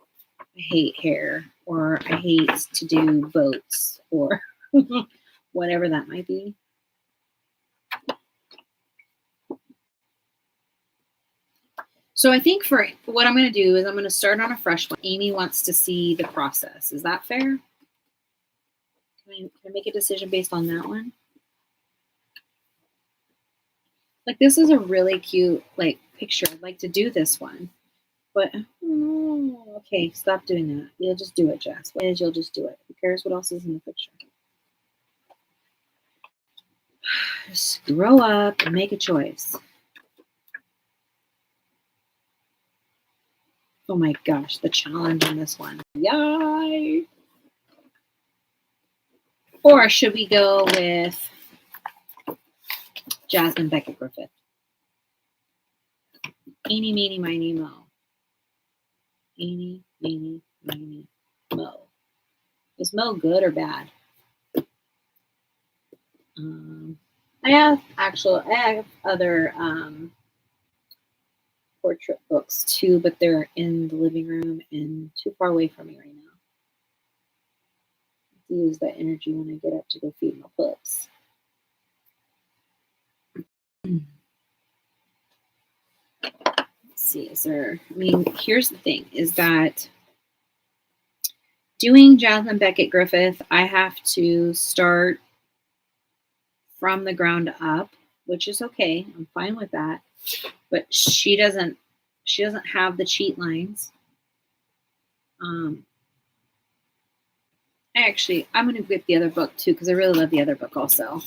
hate hair, or I hate to do boats, or whatever that might be? So I think for what I'm going to do is I'm going to start on a fresh one. Amy wants to see the process. Is that fair? Can I make a decision based on that one? Like, this is a really cute picture. I'd like to do this one, but okay, stop doing that. You'll just do it, Jess. What is, you'll just do it. Who cares what else is in the picture? Just grow up and make a choice. Oh my gosh, the challenge on this one. Yay! Or should we go with Jasmine Beckett Griffith? Eeny, meeny, miny, mo. Eeny, meeny, miny, mo. Is Mo good or bad? I have other portrait books too, but they're in the living room and too far away from me right now. I have to use that energy when I get up to go feed my pups. Let's see, here's the thing, is that doing Jasmine Beckett Griffith, I have to start from the ground up, which is okay. I'm fine with that. But she doesn't have the cheat lines. I'm going to get the other book too, because I really love the other book also.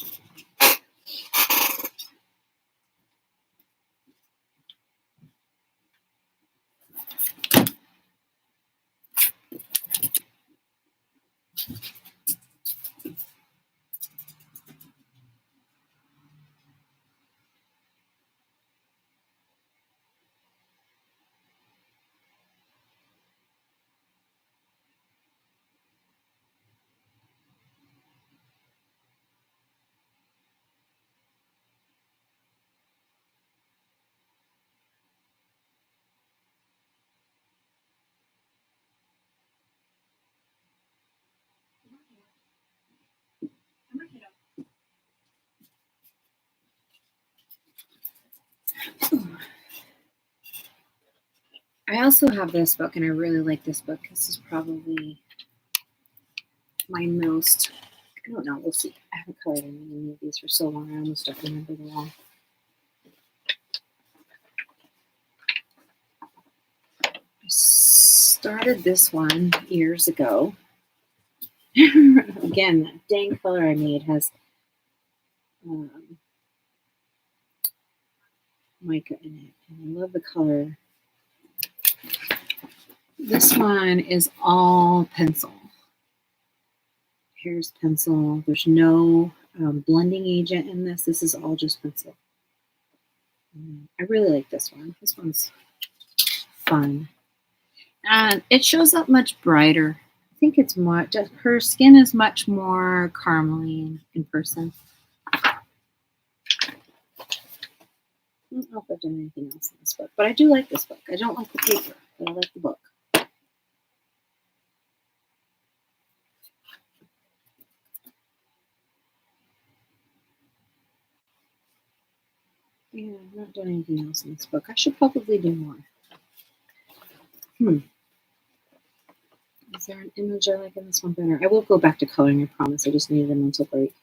I also have this book, and I really like this book. This is probably my most, I don't know, we'll see. I haven't colored any of these for so long, I almost don't remember them all. I started this one years ago. Again, that dang color I made has mica in it, and I love the color. This one is all pencil. Here's pencil. There's no blending agent in this. This is all just pencil. I really like this one. This one's fun. And it shows up much brighter. I think it's much, her skin is much more caramely in person. I don't know if I've done anything else in this book, but I do like this book. I don't like the paper, but I like the book. Yeah, I've not done anything else in this book. I should probably do more. Is there an image I like in this one better? I will go back to coloring, I promise. I just needed a mental break.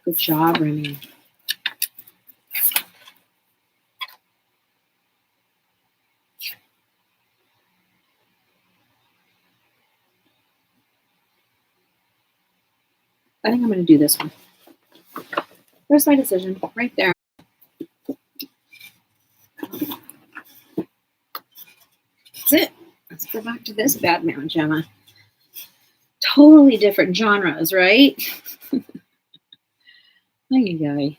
Good job, Remy. I think I'm going to do this one. There's my decision, right there. That's it. Let's go back to this bad man, Gemma. Totally different genres, right? Ay, ay,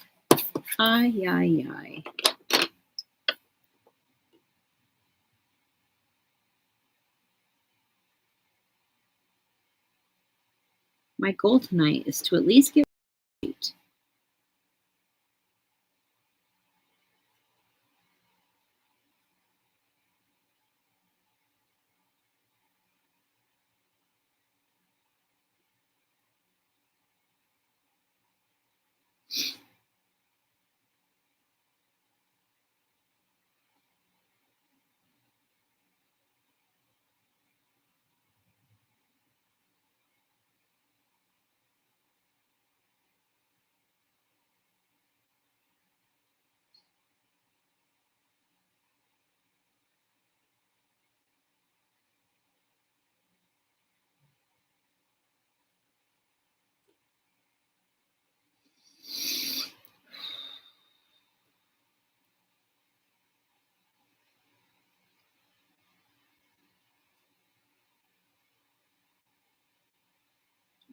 ay, ay, ay. My goal tonight is to at least get right.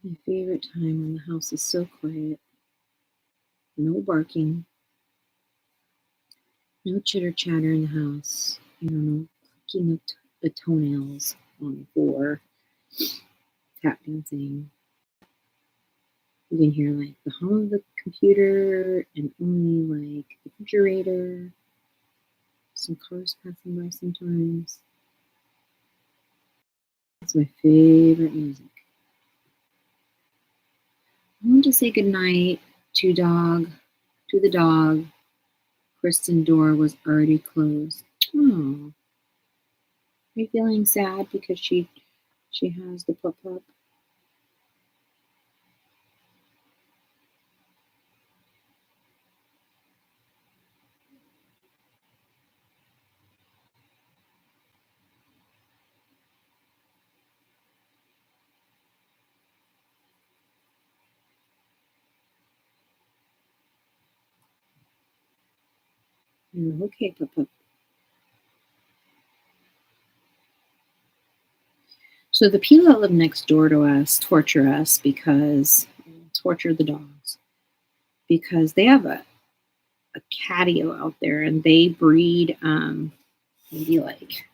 My favorite time when the house is so quiet. No barking. No chitter chatter in the house. No clicking of the toenails on the floor. Tap dancing. You can hear like the hum of the computer and only like the refrigerator. Some cars passing by sometimes. It's my favorite music. I want to say goodnight to the dog. Kristen's door was already closed. Oh, are you feeling sad because she has the pup pup? Okay, pup pup. So the people that live next door to us torture us torture the dogs because they have a catio out there and they breed maybe like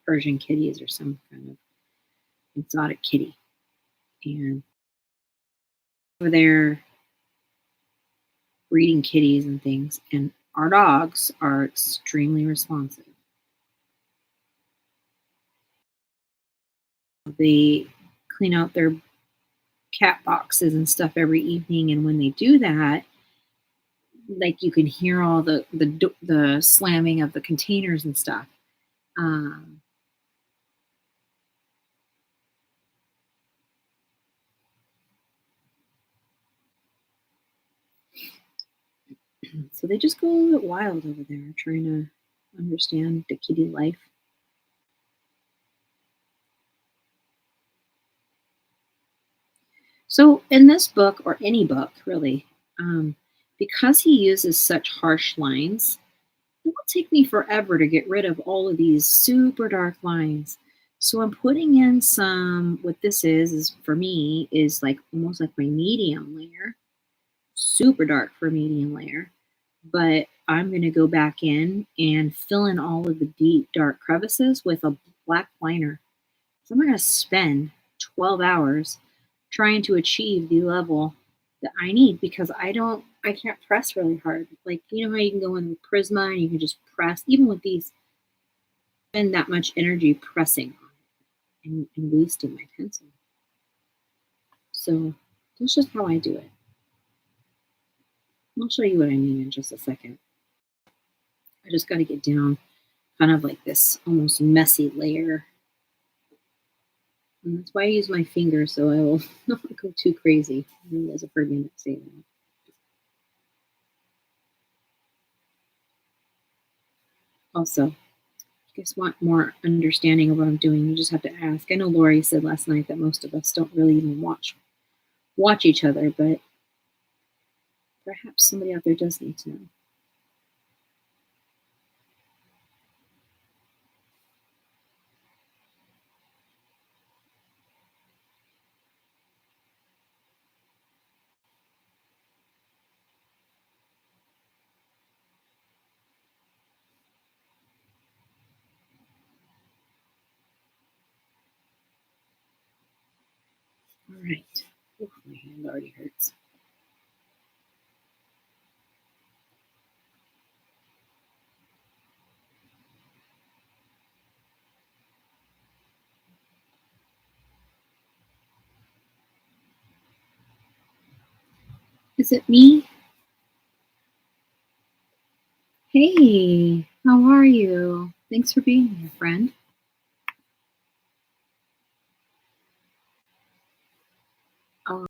Persian kitties or some kind of exotic kitty. And over there breeding kitties and things, and our dogs are extremely responsive. They clean out their cat boxes and stuff every evening, and when they do that, like you can hear all the slamming of the containers and stuff. Um, so they just go a little bit wild over there, trying to understand the kitty life. So in this book, or any book really, um, because he uses such harsh lines, it will take me forever to get rid of all of these super dark lines. So I'm putting in some, what this is for me, is like almost like my medium layer, super dark for medium layer. But I'm going to go back in and fill in all of the deep dark crevices with a black liner. So I'm going to spend 12 hours trying to achieve the level that I need because I can't press really hard. Like, you know how you can go in with Prisma and you can just press, even with these, spend that much energy pressing on it and wasting my pencil. So that's just how I do it. I'll show you what I mean in just a second. I just got to get down kind of like this almost messy layer. And that's why I use my fingers so I will not go too crazy. You guys have heard me say that. Also, if you guys want more understanding of what I'm doing, you just have to ask. I know Lori said last night that most of us don't really even watch each other, but perhaps somebody out there does need to know. All right. Oof, my hand already hurts. Is it me? Hey, how are you? Thanks for being here, friend.